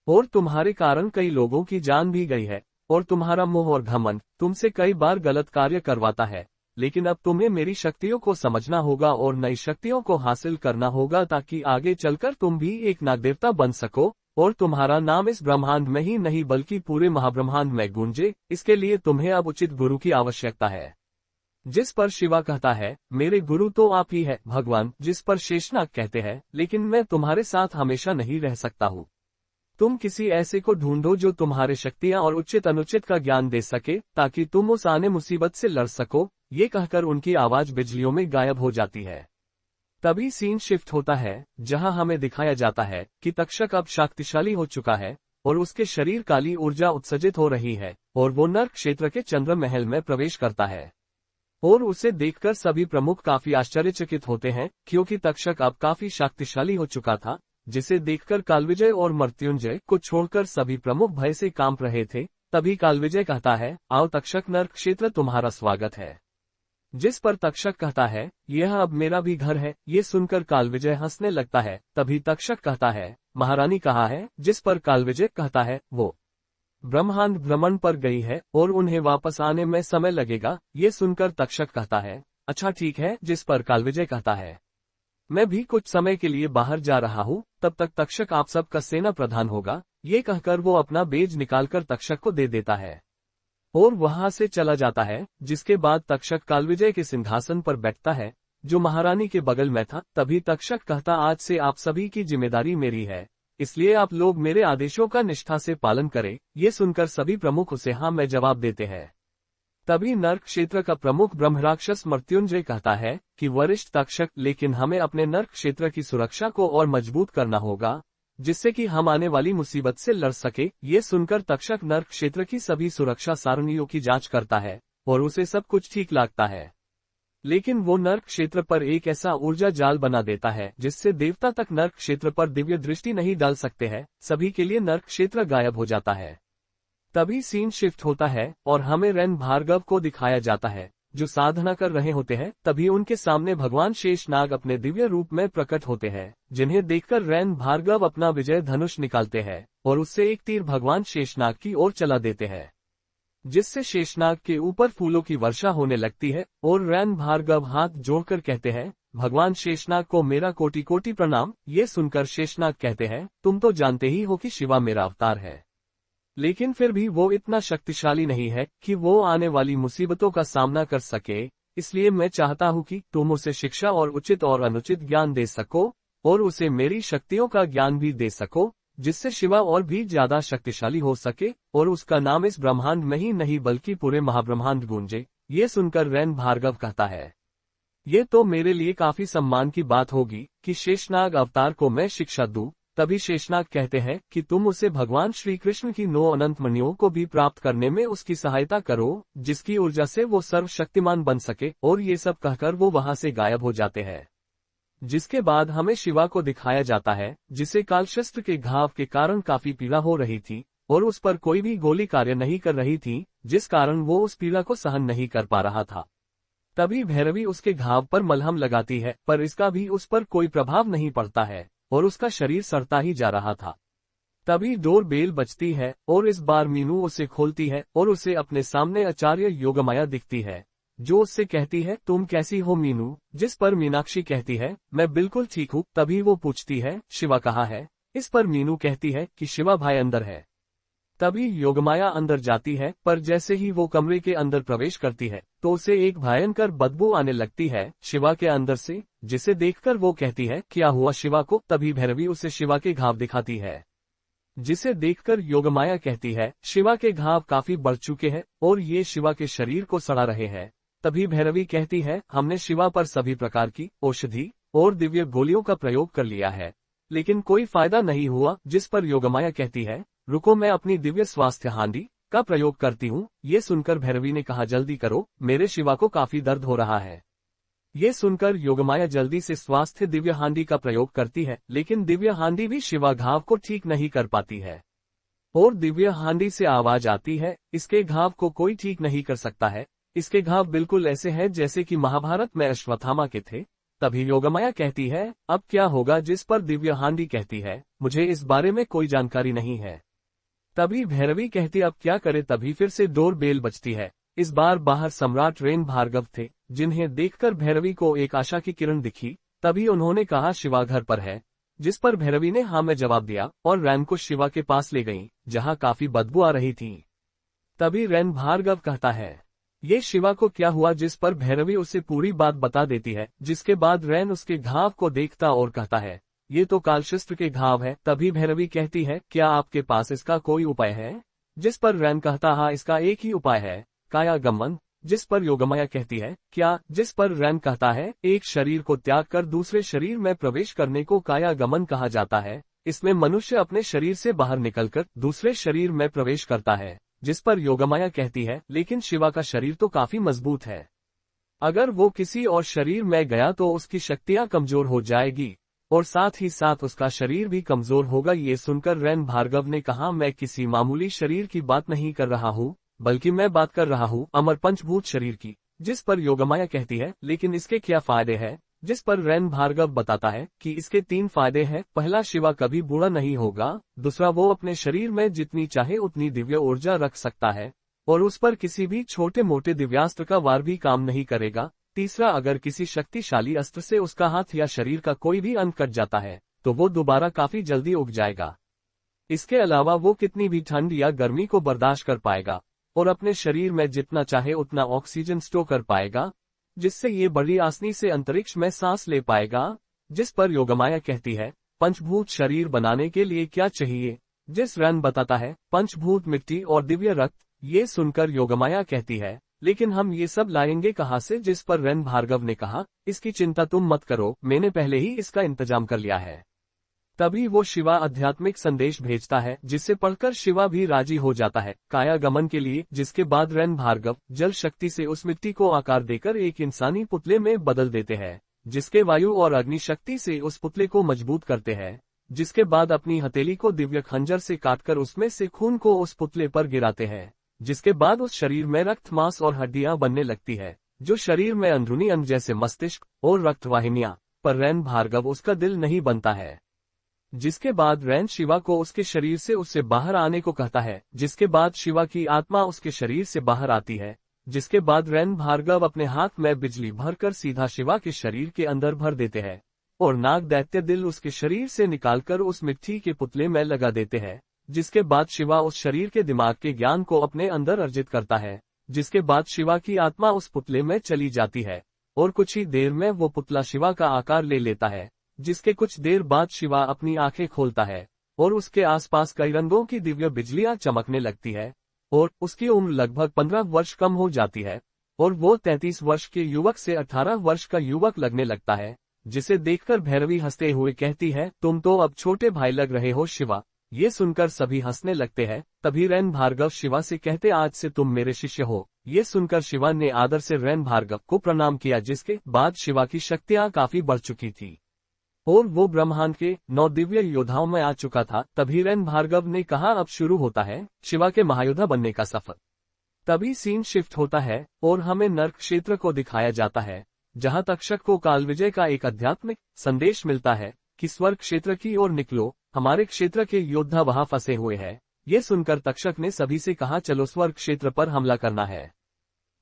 और तुम्हारे कारण कई लोगों की जान भी गई है। और तुम्हारा मोह और घमंड तुमसे कई बार गलत कार्य करवाता है, लेकिन अब तुम्हें मेरी शक्तियों को समझना होगा और नई शक्तियों को हासिल करना होगा ताकि आगे चलकर तुम भी एक नागदेवता बन सको और तुम्हारा नाम इस ब्रह्मांड में ही नहीं बल्कि पूरे महाब्रह्मांड में गूंजे। इसके लिए तुम्हें अब उचित गुरु की आवश्यकता है। जिस पर शिवा कहता है, मेरे गुरु तो आप ही है भगवान। जिस पर शेषनाग कहते हैं, लेकिन मैं तुम्हारे साथ हमेशा नहीं रह सकता हूँ। तुम किसी ऐसे को ढूंढो जो तुम्हारे शक्तियां और उचित अनुचित का ज्ञान दे सके ताकि तुम उस आने मुसीबत से लड़ सको। ये कहकर उनकी आवाज बिजलियों में गायब हो जाती है। तभी सीन शिफ्ट होता है जहां हमें दिखाया जाता है कि तक्षक अब शक्तिशाली हो चुका है और उसके शरीर काली ऊर्जा उत्सर्जित हो रही है और वो नर्क क्षेत्र के चंद्र महल में प्रवेश करता है। और उसे देखकर सभी प्रमुख काफी आश्चर्यचकित होते हैं, क्योंकि तक्षक अब काफी शक्तिशाली हो चुका था, जिसे देखकर कालविजय और मृत्युंजय को छोड़कर सभी प्रमुख भय से कांप रहे थे। तभी कालविजय कहता है, आओ तक्षक, नर्क क्षेत्र तुम्हारा स्वागत है। जिस पर तक्षक कहता है, यह अब मेरा भी घर है। ये सुनकर कालविजय हंसने लगता है। तभी तक्षक कहता है, महारानी कहाँ है? जिस पर कालविजय कहता है, वो ब्रह्मांड भ्रमण पर गई है और उन्हें वापस आने में समय लगेगा। ये सुनकर तक्षक कहता है, अच्छा ठीक है। जिस पर कालविजय कहता है, मैं भी कुछ समय के लिए बाहर जा रहा हूँ, तब तक तक्षक आप सबका सेना प्रधान होगा। ये कहकर वो अपना बेज निकालकर तक्षक को दे देता है और वहां से चला जाता है। जिसके बाद तक्षक कालविजय के सिंहासन पर बैठता है जो महारानी के बगल में था। तभी तक्षक कहता, आज से आप सभी की जिम्मेदारी मेरी है, इसलिए आप लोग मेरे आदेशों का निष्ठा से पालन करें। ये सुनकर सभी प्रमुख उसे हाँ में जवाब देते हैं। तभी नर्क क्षेत्र का प्रमुख ब्रह्मराक्षस मृत्युंजय कहता है कि वरिष्ठ तक्षक, लेकिन हमें अपने नर्क क्षेत्र की सुरक्षा को और मजबूत करना होगा, जिससे कि हम आने वाली मुसीबत से लड़ सके। ये सुनकर तक्षक नर्क क्षेत्र की सभी सुरक्षा सारणियों की जांच करता है और उसे सब कुछ ठीक लगता है, लेकिन वो नर्क क्षेत्र पर एक ऐसा ऊर्जा जाल बना देता है जिससे देवता तक नर्क क्षेत्र पर दिव्य दृष्टि नहीं डाल सकते हैं। सभी के लिए नर्क क्षेत्र गायब हो जाता है। तभी सीन शिफ्ट होता है और हमें रैन भार्गव को दिखाया जाता है जो साधना कर रहे होते हैं। तभी उनके सामने भगवान शेषनाग अपने दिव्य रूप में प्रकट होते हैं, जिन्हें देखकर रैन भार्गव अपना विजय धनुष निकालते हैं और उससे एक तीर भगवान शेषनाग की ओर चला देते हैं, जिससे शेषनाग के ऊपर फूलों की वर्षा होने लगती है। और रैन भार्गव हाथ जोड़कर कहते हैं, भगवान शेषनाग को मेरा कोटि कोटि प्रणाम। ये सुनकर शेषनाग कहते हैं, तुम तो जानते ही हो कि शिवा मेरा अवतार है, लेकिन फिर भी वो इतना शक्तिशाली नहीं है कि वो आने वाली मुसीबतों का सामना कर सके। इसलिए मैं चाहता हूँ कि तुम उसे शिक्षा और उचित और अनुचित ज्ञान दे सको और उसे मेरी शक्तियों का ज्ञान भी दे सको, जिससे शिवा और भी ज्यादा शक्तिशाली हो सके और उसका नाम इस ब्रह्मांड में ही नहीं बल्कि पूरे महाब्रह्मांड गूंजे। ये सुनकर रैन भार्गव कहता है, ये तो मेरे लिए काफी सम्मान की बात होगी कि शेषनाग अवतार को मैं शिक्षा दूं। तभी शेषनाग कहते हैं कि तुम उसे भगवान श्री कृष्ण की 9 अनंत मणियों को भी प्राप्त करने में उसकी सहायता करो, जिसकी ऊर्जा से वो सर्वशक्तिमान बन सके। और ये सब कहकर वो वहां से गायब हो जाते हैं। जिसके बाद हमें शिवा को दिखाया जाता है, जिसे कालशस्त्र के घाव के कारण काफी पीड़ा हो रही थी और उस पर कोई भी गोली कार्य नहीं कर रही थी, जिस कारण वो उस पीड़ा को सहन नहीं कर पा रहा था। तभी भैरवी उसके घाव पर मलहम लगाती है, पर इसका भी उस पर कोई प्रभाव नहीं पड़ता है और उसका शरीर सड़ता ही जा रहा था। तभी डोर बेल बजती है और इस बार मीनू उसे खोलती है और उसे अपने सामने आचार्य योगमाया दिखती है, जो उससे कहती है, तुम कैसी हो मीनू? जिस पर मीनाक्षी कहती है, मैं बिल्कुल ठीक हूँ। तभी वो पूछती है, शिवा कहाँ है? इस पर मीनू कहती है कि शिवा भाई अंदर है। तभी योगमाया अंदर जाती है, पर जैसे ही वो कमरे के अंदर प्रवेश करती है तो उसे एक भयंकर बदबू आने लगती है शिवा के अंदर से, जिसे देखकर वो कहती है, क्या हुआ शिवा को? तभी भैरवी उसे शिवा के घाव दिखाती है, जिसे देखकर योगमाया कहती है, शिवा के घाव काफी बढ़ चुके हैं और ये शिवा के शरीर को सड़ा रहे हैं। तभी भैरवी कहती है, हमने शिवा पर सभी प्रकार की औषधि और दिव्य गोलियों का प्रयोग कर लिया है, लेकिन कोई फायदा नहीं हुआ। जिस पर योगमाया कहती है, रुको, मैं अपनी दिव्य स्वास्थ्य हांडी का प्रयोग करती हूँ। ये सुनकर भैरवी ने कहा, जल्दी करो, मेरे शिवा को काफी दर्द हो रहा है। ये सुनकर योगमाया जल्दी से स्वास्थ्य दिव्य हांडी का प्रयोग करती है, लेकिन दिव्य हांडी भी शिवा घाव को ठीक नहीं कर पाती है और दिव्य हांडी से आवाज आती है, इसके घाव को कोई ठीक नहीं कर सकता है। इसके घाव बिल्कुल ऐसे हैं जैसे कि महाभारत में अश्वत्थामा के थे। तभी योगमाया कहती है, अब क्या होगा? जिस पर दिव्य हांडी कहती है, मुझे इस बारे में कोई जानकारी नहीं है। तभी भैरवी कहती, अब क्या करे? तभी फिर से डोर बेल बजती है। इस बार बाहर सम्राट रैन भार्गव थे, जिन्हें देखकर भैरवी को एक आशा की किरण दिखी। तभी उन्होंने कहा, शिवा घर पर है? जिस पर भैरवी ने हाँ में जवाब दिया और रैन को शिवा के पास ले गई, जहाँ काफी बदबू आ रही थी। तभी रैन भार्गव कहता है, ये शिवा को क्या हुआ? जिस पर भैरवी उसे पूरी बात बता देती है, जिसके बाद रैन उसके घाव को देखता और कहता है, ये तो कालशस्त्र के घाव है। तभी भैरवी कहती है, क्या आपके पास इसका कोई उपाय है? जिस पर रैन कहता, हाँ, इसका एक ही उपाय है, कायागमन। जिस पर योगमाया कहती है, क्या? जिस पर रैन कहता है, एक शरीर को त्याग कर दूसरे शरीर में प्रवेश करने को कायागमन कहा जाता है। इसमें मनुष्य अपने शरीर से बाहर निकलकर दूसरे शरीर में प्रवेश करता है। जिस पर योगमाया कहती है, लेकिन शिवा का शरीर तो काफी मजबूत है, अगर वो किसी और शरीर में गया तो उसकी शक्तियां कमजोर हो जाएगी और साथ ही साथ उसका शरीर भी कमजोर होगा। ये सुनकर रैन भार्गव ने कहा, मैं किसी मामूली शरीर की बात नहीं कर रहा हूँ, बल्कि मैं बात कर रहा हूँ अमर पंचभूत शरीर की। जिस पर योगमाया कहती है, लेकिन इसके क्या फायदे हैं? जिस पर रैन भार्गव बताता है कि इसके 3 फायदे हैं। पहला, शिवा कभी बूढ़ा नहीं होगा। दूसरा, वो अपने शरीर में जितनी चाहे उतनी दिव्य ऊर्जा रख सकता है और उस पर किसी भी छोटे मोटे दिव्यास्त्र का वार भी काम नहीं करेगा। तीसरा, अगर किसी शक्तिशाली अस्त्र से उसका हाथ या शरीर का कोई भी अंग कट जाता है तो वो दोबारा काफी जल्दी उग जाएगा। इसके अलावा वो कितनी भी ठंड या गर्मी को बर्दाश्त कर पाएगा और अपने शरीर में जितना चाहे उतना ऑक्सीजन स्टोर कर पाएगा, जिससे ये बड़ी आसानी से अंतरिक्ष में सांस ले पाएगा। जिस पर योगमाया कहती है, पंचभूत शरीर बनाने के लिए क्या चाहिए? जिस रैन बताता है, पंचभूत मिट्टी और दिव्य रक्त। ये सुनकर योगमाया कहती है, लेकिन हम ये सब लाएंगे कहाँ से? जिस पर रैन भार्गव ने कहा, इसकी चिंता तुम मत करो, मैंने पहले ही इसका इंतजाम कर लिया है। तभी वो शिवा आध्यात्मिक संदेश भेजता है, जिसे पढ़कर शिवा भी राजी हो जाता है कायागमन के लिए। जिसके बाद रैन भार्गव जल शक्ति से उस मिट्टी को आकार देकर एक इंसानी पुतले में बदल देते हैं, जिसके वायु और अग्नि शक्ति से उस पुतले को मजबूत करते हैं। जिसके बाद अपनी हथेली को दिव्य खंजर से काटकर उसमें से खून को उस पुतले पर गिराते हैं, जिसके बाद उस शरीर में रक्त, मांस और हड्डियां बनने लगती है, जो शरीर में अंदरूनी अंग जैसे मस्तिष्क और रक्तवाहिनियां, पर रैन भार्गव उसका दिल नहीं बनता है। जिसके बाद रैन शिवा को उसके शरीर से उससे बाहर आने को कहता है, जिसके बाद शिवा की आत्मा उसके शरीर से बाहर आती है, जिसके बाद रैन भार्गव अपने हाथ में बिजली भरकर सीधा शिवा के शरीर के अंदर भर देते हैं और नाग दैत्य दिल उसके शरीर से निकालकर उस मिट्टी के पुतले में लगा देते हैं, जिसके बाद शिवा उस शरीर के दिमाग के ज्ञान को अपने अंदर अर्जित करता है, जिसके बाद शिवा की आत्मा उस पुतले में चली जाती है और कुछ ही देर में वो पुतला शिवा का आकार ले लेता है, जिसके कुछ देर बाद शिवा अपनी आंखें खोलता है और उसके आसपास कई रंगों की दिव्य बिजलियां चमकने लगती है और उसकी उम्र लगभग 15 वर्ष कम हो जाती है और वो 33 वर्ष के युवक से 18 वर्ष का युवक लगने लगता है, जिसे देखकर भैरवी हंसते हुए कहती है, तुम तो अब छोटे भाई लग रहे हो शिवा। ये सुनकर सभी हंसने लगते हैं। तभी रैन भार्गव शिवा से कहते, आज से तुम मेरे शिष्य हो। ये सुनकर शिवा ने आदर से रैन भार्गव को प्रणाम किया, जिसके बाद शिवा की शक्तियां काफी बढ़ चुकी थी और वो ब्रह्मांड के 9 दिव्य योद्धाओं में आ चुका था। तभी रैन भार्गव ने कहा, अब शुरू होता है शिवा के महायोद्धा बनने का सफर। तभी सीन शिफ्ट होता है और हमें नर्क क्षेत्र को दिखाया जाता है, जहां तक्षक को काल विजय का एक आध्यात्मिक संदेश मिलता है कि स्वर्ग क्षेत्र की ओर निकलो, हमारे क्षेत्र के योद्धा वहां फंसे हुए हैं। ये सुनकर तक्षक ने सभी से कहा, चलो स्वर्ग क्षेत्र पर हमला करना है।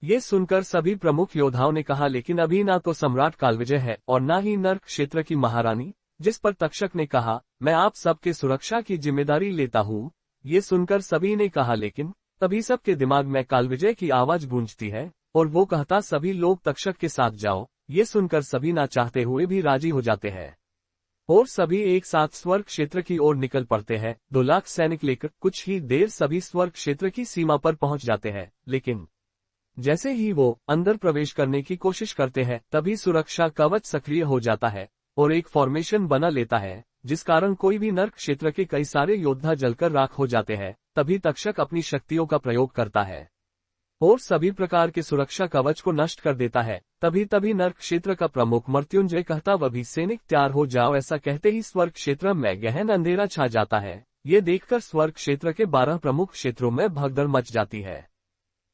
ये सुनकर सभी प्रमुख योद्धाओं ने कहा, लेकिन अभी ना तो सम्राट कालविजय है और ना ही नर्क क्षेत्र की महारानी। जिस पर तक्षक ने कहा, मैं आप सबके सुरक्षा की जिम्मेदारी लेता हूँ। ये सुनकर सभी ने कहा, लेकिन तभी सबके दिमाग में कालविजय की आवाज गूंजती है और वो कहता, सभी लोग तक्षक के साथ जाओ। ये सुनकर सभी ना चाहते हुए भी राजी हो जाते हैं और सभी एक साथ स्वर्ग क्षेत्र की ओर निकल पड़ते हैं। 2 लाख सैनिक लेकर कुछ ही देर सभी स्वर्ग क्षेत्र की सीमा पर पहुंच जाते हैं, लेकिन जैसे ही वो अंदर प्रवेश करने की कोशिश करते हैं, तभी सुरक्षा कवच सक्रिय हो जाता है और एक फॉर्मेशन बना लेता है, जिस कारण कोई भी नर्क क्षेत्र के कई सारे योद्धा जलकर राख हो जाते हैं। तभी तक्षक अपनी शक्तियों का प्रयोग करता है और सभी प्रकार के सुरक्षा कवच को नष्ट कर देता है। तभी नर्क क्षेत्र का प्रमुख मृत्युंजय कहता, वही सैनिक तैयार हो जाओ। ऐसा कहते ही स्वर्ग क्षेत्र में गहन अंधेरा छा जाता है। ये देखकर स्वर्ग क्षेत्र के 12 प्रमुख क्षेत्रों में भगदड़ मच जाती है।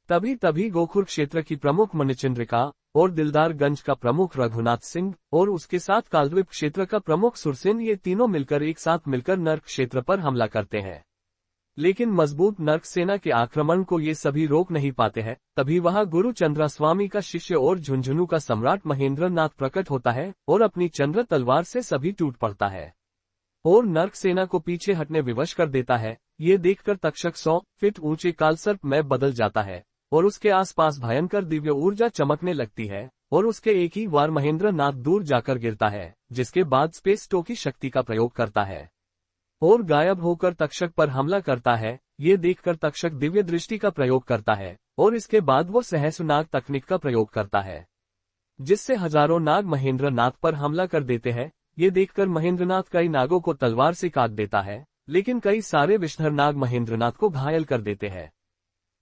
तभी गोखुर क्षेत्र की प्रमुख मणिचंद्रिका और दिलदारगंज का प्रमुख रघुनाथ सिंह और उसके साथ कालद्वीप क्षेत्र का प्रमुख सुरसेन, ये तीनों मिलकर एक साथ मिलकर नर्क क्षेत्र पर हमला करते हैं। लेकिन मजबूत नर्क सेना के आक्रमण को ये सभी रोक नहीं पाते हैं। तभी वहां गुरु चंद्रास्वामी का शिष्य और झुंझुनू का सम्राट महेंद्र नाथ प्रकट होता है और अपनी चंद्र तलवार से सभी टूट पड़ता है और नर्क सेना को पीछे हटने विवश कर देता है। ये देखकर तक्षक 100 फीट ऊंचे कालसर्प में बदल जाता है और उसके आसपास भयंकर दिव्य ऊर्जा चमकने लगती है और उसके एक ही बार महेंद्र नाथ दूर जाकर गिरता है, जिसके बाद स्पेस टो की शक्ति का प्रयोग करता है और गायब होकर तक्षक पर हमला करता है। ये देखकर तक्षक दिव्य दृष्टि का प्रयोग करता है और इसके बाद वो सहस्र नाग तकनीक का प्रयोग करता है, जिससे हजारों नाग महेंद्र नाथ पर हमला कर देते हैं। ये देखकर महेंद्र नाथ कई नागों को तलवार से काट देता है, लेकिन कई सारे विषधर नाग महेंद्र नाथ को घायल कर देते हैं,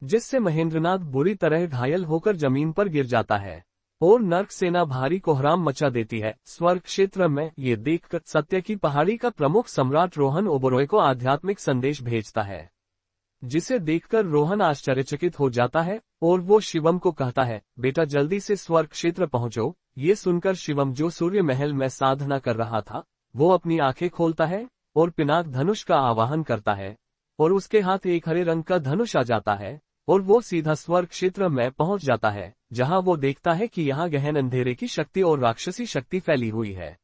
जिससे महेंद्रनाथ बुरी तरह घायल होकर जमीन पर गिर जाता है और नर्क सेना भारी कोहराम मचा देती है। स्वर्ग क्षेत्र में ये देखकर सत्य की पहाड़ी का प्रमुख सम्राट रोहन ओबरोय को आध्यात्मिक संदेश भेजता है, जिसे देखकर रोहन आश्चर्यचकित हो जाता है और वो शिवम को कहता है, बेटा जल्दी से स्वर्ग क्षेत्र पहुंचो। ये सुनकर शिवम, जो सूर्य महल में साधना कर रहा था, वो अपनी आंखें खोलता है और पिनाक धनुष का आवाहन करता है और उसके हाथ एक हरे रंग का धनुष आ जाता है और वो सीधा स्वर्ग क्षेत्र में पहुंच जाता है, जहां वो देखता है कि यहाँ गहन अंधेरे की शक्ति और राक्षसी शक्ति फैली हुई है।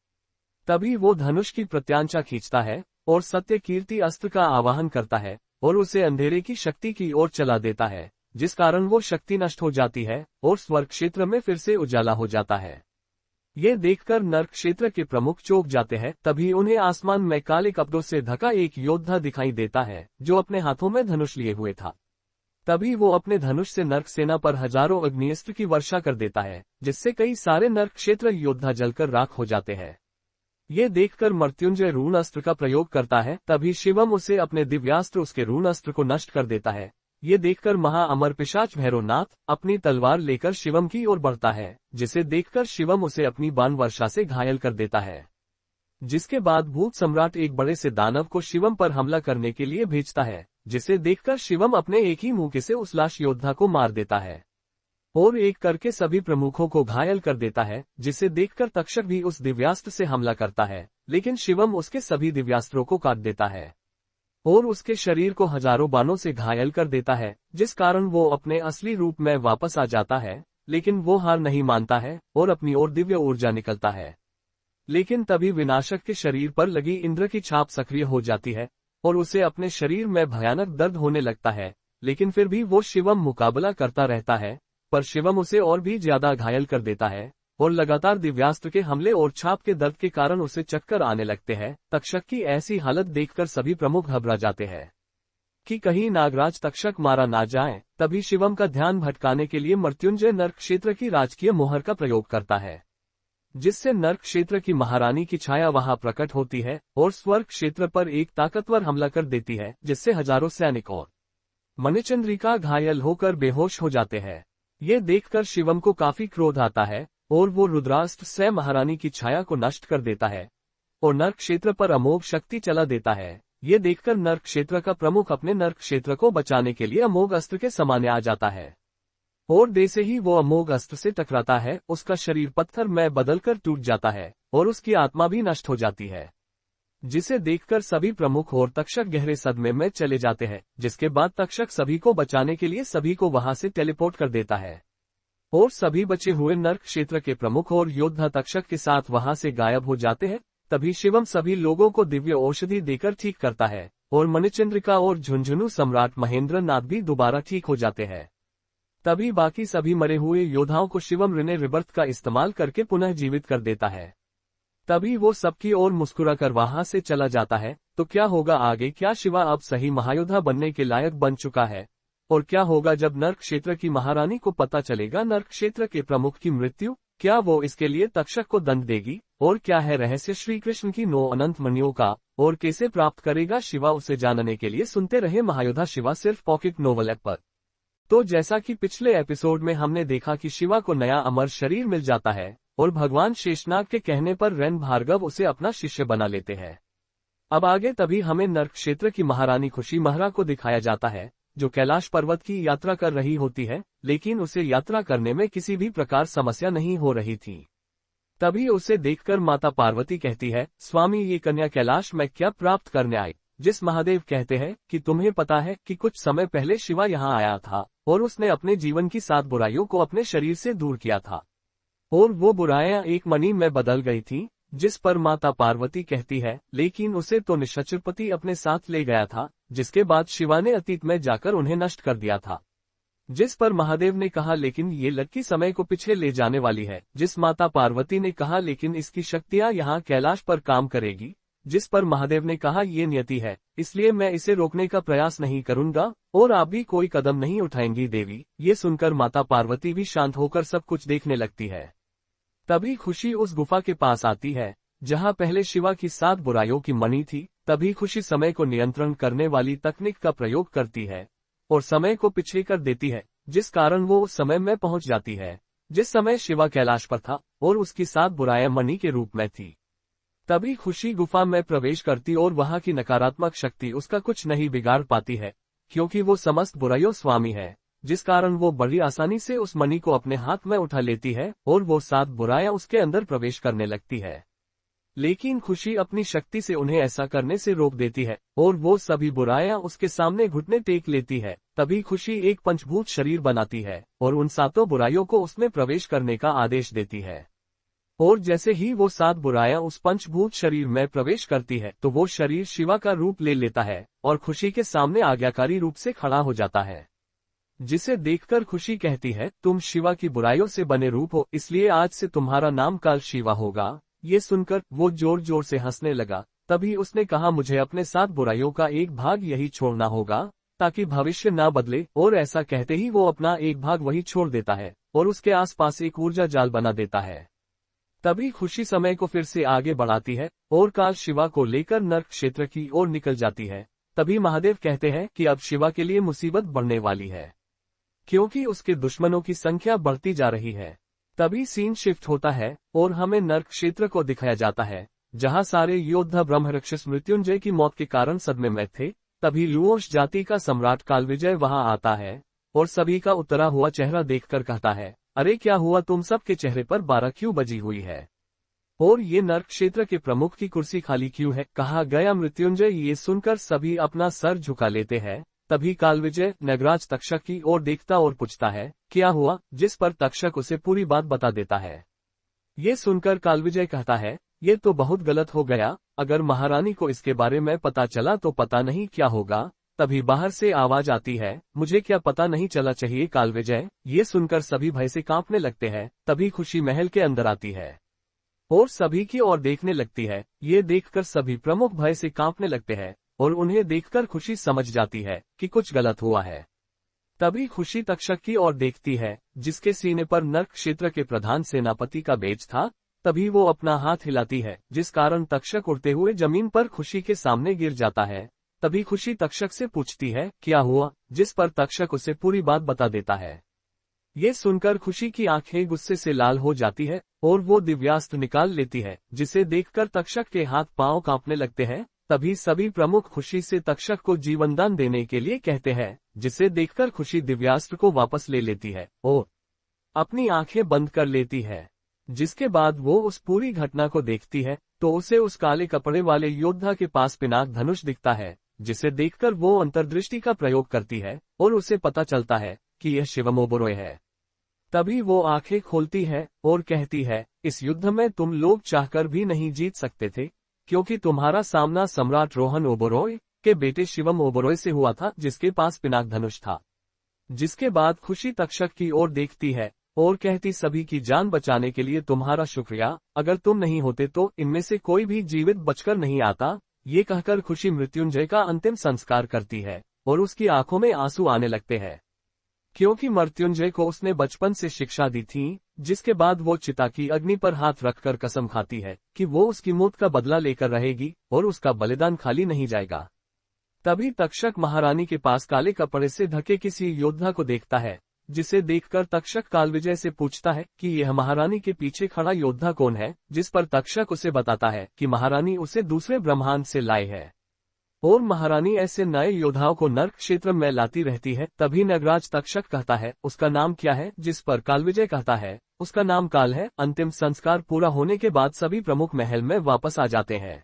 तभी वो धनुष की प्रत्यांशा खींचता है और सत्य कीर्ति अस्त्र का आवाहन करता है और उसे अंधेरे की शक्ति की ओर चला देता है, जिस कारण वो शक्ति नष्ट हो जाती है और स्वर्ग क्षेत्र में फिर से उजाला हो जाता है। ये देखकर नर्क क्षेत्र के प्रमुख चौंक जाते हैं। तभी उन्हें आसमान में काले कपड़ों से ढका एक योद्धा दिखाई देता है, जो अपने हाथों में धनुष लिए हुए था। तभी वो अपने धनुष से नर्क सेना पर हजारों अग्निअस्त्र की वर्षा कर देता है, जिससे कई सारे नर्क क्षेत्र योद्धा जलकर राख हो जाते हैं। ये देखकर मृत्युंजय रून अस्त्र का प्रयोग करता है। तभी शिवम उसे अपने दिव्यास्त्र उसके रून अस्त्र को नष्ट कर देता है। ये देखकर महाअमर पिशाच भैरवनाथ अपनी तलवार लेकर शिवम की ओर बढ़ता है, जिसे देखकर शिवम उसे अपनी बाण वर्षा से घायल कर देता है। जिसके बाद भूत सम्राट एक बड़े से दानव को शिवम पर हमला करने के लिए भेजता है, जिसे देखकर शिवम अपने एक ही मुक्के से उस लाश योद्धा को मार देता है और एक करके सभी प्रमुखों को घायल कर देता है, जिसे देखकर तक्षक भी उस दिव्यास्त्र से हमला करता है, लेकिन शिवम उसके सभी दिव्यास्त्रों को काट देता है और उसके शरीर को हजारों बाणों से घायल कर देता है, जिस कारण वो अपने असली रूप में वापस आ जाता है। लेकिन वो हार नहीं मानता है और अपनी ओर दिव्य ऊर्जा निकलता है। लेकिन तभी विनाशक के शरीर पर लगी इंद्र की छाप सक्रिय हो जाती है और उसे अपने शरीर में भयानक दर्द होने लगता है, लेकिन फिर भी वो शिवम मुकाबला करता रहता है, पर शिवम उसे और भी ज्यादा घायल कर देता है और लगातार दिव्यास्त्र के हमले और छाप के दर्द के कारण उसे चक्कर आने लगते हैं। तक्षक की ऐसी हालत देखकर सभी प्रमुख घबरा जाते हैं कि कहीं नागराज तक्षक मारा ना जाए। तभी शिवम का ध्यान भटकाने के लिए मृत्युंजय नर्क क्षेत्र की राजकीय मोहर का प्रयोग करता है, जिससे नर्क क्षेत्र की महारानी की छाया वहां प्रकट होती है और स्वर्ग क्षेत्र पर एक ताकतवर हमला कर देती है, जिससे हजारों सैनिक और मणिचंद्रिका घायल होकर बेहोश हो जाते हैं। ये देखकर शिवम को काफी क्रोध आता है और वो रुद्रास्त्र से महारानी की छाया को नष्ट कर देता है और नर्क क्षेत्र पर अमोघ शक्ति चला देता है। ये देखकर नर्क क्षेत्र का प्रमुख अपने नर्क क्षेत्र को बचाने के लिए अमोघ अस्त्र के सामने आ जाता है और जैसे ही वो अमोघ अस्त्र से टकराता है, उसका शरीर पत्थर में बदलकर टूट जाता है और उसकी आत्मा भी नष्ट हो जाती है, जिसे देखकर सभी प्रमुख और तक्षक गहरे सदमे में चले जाते हैं। जिसके बाद तक्षक सभी को बचाने के लिए सभी को वहां से टेलीपोर्ट कर देता है और सभी बचे हुए नर्क क्षेत्र के प्रमुख और योद्धा तक्षक के साथ वहां से गायब हो जाते हैं। तभी शिवम सभी लोगों को दिव्य औषधि देकर ठीक करता है और मणिचंद्रिका और झुंझुनू सम्राट महेंद्र नाथ भी दोबारा ठीक हो जाते हैं। तभी बाकी सभी मरे हुए योद्धाओं को शिवम रिने रिबर्थ का इस्तेमाल करके पुनः जीवित कर देता है। तभी वो सबकी ओर मुस्कुराकर वहां से चला जाता है। तो क्या होगा आगे? क्या शिवा अब सही महायोद्धा बनने के लायक बन चुका है? और क्या होगा जब नर्क क्षेत्र की महारानी को पता चलेगा नर्क क्षेत्र के प्रमुख की मृत्यु? क्या वो इसके लिए तक्षक को दंड देगी? और क्या है रहस्य श्री कृष्ण की 9 अनंत मणियों का और कैसे प्राप्त करेगा शिवा? उसे जानने के लिए सुनते रहे महायोद्धा शिवा सिर्फ पॉकेट नोवेल ऐप पर। तो जैसा कि पिछले एपिसोड में हमने देखा कि शिवा को नया अमर शरीर मिल जाता है और भगवान शेषनाग के कहने पर रेन भार्गव उसे अपना शिष्य बना लेते हैं। अब आगे तभी हमें नर्क क्षेत्र की महारानी खुशी महरा को दिखाया जाता है, जो कैलाश पर्वत की यात्रा कर रही होती है, लेकिन उसे यात्रा करने में किसी भी प्रकार समस्या नहीं हो रही थी। तभी उसे देखकर माता पार्वती कहती है, स्वामी ये कन्या कैलाश में क्या प्राप्त करने आई? जिस महादेव कहते हैं कि तुम्हें पता है कि कुछ समय पहले शिवा यहाँ आया था और उसने अपने जीवन की 7 बुराइयों को अपने शरीर से दूर किया था और वो बुराइयां एक मणि में बदल गई थी। जिस पर माता पार्वती कहती है, लेकिन उसे तो निशाचरपति अपने साथ ले गया था, जिसके बाद शिवा ने अतीत में जाकर उन्हें नष्ट कर दिया था। जिस पर महादेव ने कहा, लेकिन ये लड़की समय को पीछे ले जाने वाली है। जिस माता पार्वती ने कहा, लेकिन इसकी शक्तियां यहाँ कैलाश पर काम करेगी। जिस पर महादेव ने कहा, ये नियति है, इसलिए मैं इसे रोकने का प्रयास नहीं करूंगा और आप भी कोई कदम नहीं उठाएंगी देवी। ये सुनकर माता पार्वती भी शांत होकर सब कुछ देखने लगती है। तभी खुशी उस गुफा के पास आती है जहां पहले शिवा की 7 बुराइयों की मणि थी। तभी खुशी समय को नियंत्रण करने वाली तकनीक का प्रयोग करती है और समय को पीछे कर देती है, जिस कारण वो उस समय में पहुंच जाती है जिस समय शिवा कैलाश पर था और उसकी 7 बुराइयां मणि के रूप में थी। तभी खुशी गुफा में प्रवेश करती और वहां की नकारात्मक शक्ति उसका कुछ नहीं बिगाड़ पाती है, क्योंकि वो समस्त बुराइयों स्वामी है, जिस कारण वो बड़ी आसानी से उस मणि को अपने हाथ में उठा लेती है और वो 7 बुराइयां उसके अंदर प्रवेश करने लगती है। लेकिन खुशी अपनी शक्ति से उन्हें ऐसा करने से रोक देती है और वो सभी बुराइयां उसके सामने घुटने टेक लेती है। तभी खुशी एक पंचभूत शरीर बनाती है और उन 7 बुराइयों को उसमें प्रवेश करने का आदेश देती है। और जैसे ही वो 7 बुराइयां उस पंचभूत शरीर में प्रवेश करती है, तो वो शरीर शिवा का रूप ले लेता है और खुशी के सामने आज्ञाकारी रूप से खड़ा हो जाता है। जिसे देखकर खुशी कहती है, तुम शिवा की बुराइयों से बने रूप हो, इसलिए आज से तुम्हारा नाम काल शिवा होगा। ये सुनकर वो जोर जोर से हंसने लगा। तभी उसने कहा, मुझे अपने 7 बुराइयों का एक भाग यही छोड़ना होगा ताकि भविष्य ना बदले। और ऐसा कहते ही वो अपना एक भाग वही छोड़ देता है और उसके आसपास एक ऊर्जा जाल बना देता है। तभी खुशी समय को फिर से आगे बढ़ाती है और काल शिवा को लेकर नर्क क्षेत्र की ओर निकल जाती है। तभी महादेव कहते हैं कि अब शिवा के लिए मुसीबत बढ़ने वाली है, क्योंकि उसके दुश्मनों की संख्या बढ़ती जा रही है। तभी सीन शिफ्ट होता है और हमें नर्क क्षेत्र को दिखाया जाता है, जहां सारे योद्धा ब्रह्मराक्षस मृत्युंजय की मौत के कारण सदमे में थे, तभी लुओश जाति का सम्राट कालविजय वहां आता है और सभी का उतरा हुआ चेहरा देखकर कहता है, अरे क्या हुआ, तुम सब के चेहरे पर 12 क्यों बजी हुई है? और ये नर्क क्षेत्र के प्रमुख की कुर्सी खाली क्यों है? कहा गया मृत्युंजय। ये सुनकर सभी अपना सर झुका लेते हैं। तभी कालविजय नगराज तक्षक की ओर देखता और पूछता है, क्या हुआ? जिस पर तक्षक उसे पूरी बात बता देता है। ये सुनकर कालविजय कहता है, ये तो बहुत गलत हो गया, अगर महारानी को इसके बारे में पता चला तो पता नहीं क्या होगा। तभी बाहर से आवाज आती है, मुझे क्या पता नहीं चला चाहिए कालविजय। ये सुनकर सभी भय से कांपने लगते हैं। तभी खुशी महल के अंदर आती है और सभी की ओर देखने लगती है। ये देखकर सभी प्रमुख भय से कांपने लगते हैं और उन्हें देखकर खुशी समझ जाती है कि कुछ गलत हुआ है। तभी खुशी तक्षक की ओर देखती है, जिसके सीने पर नर्क क्षेत्र के प्रधान सेनापति का बेज था। तभी वो अपना हाथ हिलाती है, जिस कारण तक्षक उड़ते हुए जमीन पर खुशी के सामने गिर जाता है। तभी खुशी तक्षक से पूछती है, क्या हुआ? जिस पर तक्षक उसे पूरी बात बता देता है। ये सुनकर खुशी की आंखें गुस्से से लाल हो जाती है और वो दिव्यास्त्र निकाल लेती है, जिसे देखकर तक्षक के हाथ पांव कांपने लगते हैं। तभी सभी प्रमुख खुशी से तक्षक को जीवनदान देने के लिए कहते हैं, जिसे देखकर खुशी दिव्यास्त्र को वापस ले लेती है और अपनी आंखें बंद कर लेती है। जिसके बाद वो उस पूरी घटना को देखती है तो उसे उस काले कपड़े वाले योद्धा के पास पिनाक धनुष दिखता है, जिसे देखकर वो अंतर्दृष्टि का प्रयोग करती है और उसे पता चलता है कि यह शिवम ओबेरॉय है। तभी वो आंखें खोलती है और कहती है, इस युद्ध में तुम लोग चाहकर भी नहीं जीत सकते थे, क्योंकि तुम्हारा सामना सम्राट रोहन ओबेरॉय के बेटे शिवम ओबेरॉय से हुआ था, जिसके पास पिनाक धनुष था। जिसके बाद खुशी तक्षक की ओर देखती है और कहती, सभी की जान बचाने के लिए तुम्हारा शुक्रिया, अगर तुम नहीं होते तो इनमें से कोई भी जीवित बचकर नहीं आता। ये कहकर खुशी मृत्युंजय का अंतिम संस्कार करती है और उसकी आंखों में आंसू आने लगते हैं, क्योंकि मृत्युंजय को उसने बचपन से शिक्षा दी थी। जिसके बाद वो चिता की अग्नि पर हाथ रखकर कसम खाती है कि वो उसकी मौत का बदला लेकर रहेगी और उसका बलिदान खाली नहीं जाएगा। तभी तक्षक महारानी के पास काले कपड़े से ढके किसी योद्धा को देखता है, जिसे देखकर तक्षक कालविजय से पूछता है कि यह महारानी के पीछे खड़ा योद्धा कौन है। जिस पर तक्षक उसे बताता है कि महारानी उसे दूसरे ब्रह्मांड से लाए है और महारानी ऐसे नए योद्धाओं को नर्क क्षेत्र में लाती रहती है। तभी नगराज तक्षक कहता है, उसका नाम क्या है? जिस पर कालविजय कहता है, उसका नाम काल है। अंतिम संस्कार पूरा होने के बाद सभी प्रमुख महल में वापस आ जाते हैं।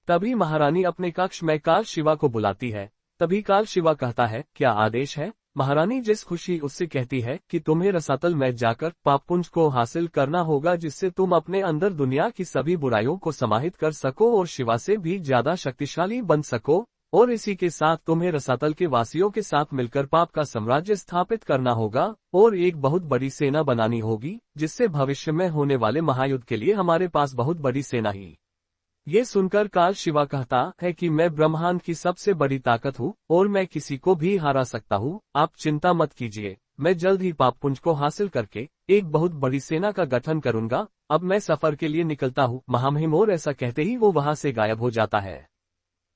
तभी महारानी अपने कक्ष में काल शिवा को बुलाती है। तभी काल शिवा कहता है, क्या आदेश है? महारानी जिस खुशी उससे कहती है कि तुम्हें रसातल में जाकर पापपुंज को हासिल करना होगा, जिससे तुम अपने अंदर दुनिया की सभी बुराइयों को समाहित कर सको और शिवा से भी ज्यादा शक्तिशाली बन सको। और इसी के साथ तुम्हें रसातल के वासियों के साथ मिलकर पाप का साम्राज्य स्थापित करना होगा और एक बहुत बड़ी सेना बनानी होगी, जिससे भविष्य में होने वाले महायुद्ध के लिए हमारे पास बहुत बड़ी सेना ही। ये सुनकर काल शिवा कहता है कि मैं ब्रह्मांड की सबसे बड़ी ताकत हूँ और मैं किसी को भी हरा सकता हूँ। आप चिंता मत कीजिए, मैं जल्द ही पापपुंज को हासिल करके एक बहुत बड़ी सेना का गठन करूंगा। अब मैं सफर के लिए निकलता हूँ महामहिम। और ऐसा कहते ही वो वहां से गायब हो जाता है।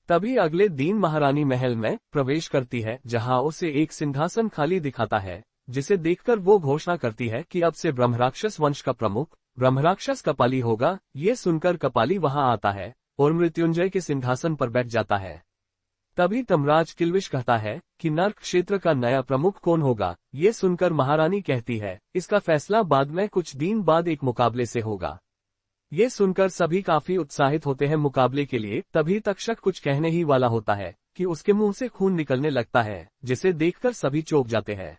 तभी अगले दिन महारानी महल में प्रवेश करती है, जहाँ उसे एक सिंहासन खाली दिखाता है, जिसे देखकर वो घोषणा करती है कि अब से ब्रह्मराक्षस वंश का प्रमुख ब्रह्मराक्षस कपाली होगा। ये सुनकर कपाली वहां आता है और मृत्युंजय के सिंहासन पर बैठ जाता है। तभी तमराज किल्विश कहता है कि नर्क क्षेत्र का नया प्रमुख कौन होगा। ये सुनकर महारानी कहती है, इसका फैसला बाद में कुछ दिन बाद एक मुकाबले से होगा। ये सुनकर सभी काफी उत्साहित होते हैं मुकाबले के लिए। तभी तक्षक कुछ कहने ही वाला होता है कि उसके मुंह से खून निकलने लगता है, जिसे देखकर सभी चौंक जाते हैं।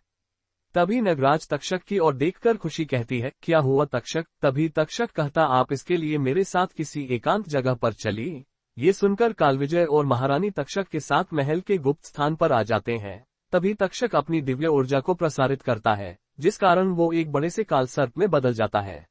तभी नगराज तक्षक की ओर देखकर खुशी कहती है, क्या हुआ तक्षक? तभी तक्षक कहता, आप इसके लिए मेरे साथ किसी एकांत जगह पर चलिए। ये सुनकर कालविजय और महारानी तक्षक के साथ महल के गुप्त स्थान पर आ जाते हैं। तभी तक्षक अपनी दिव्य ऊर्जा को प्रसारित करता है, जिस कारण वो एक बड़े से काल सर्प में बदल जाता है।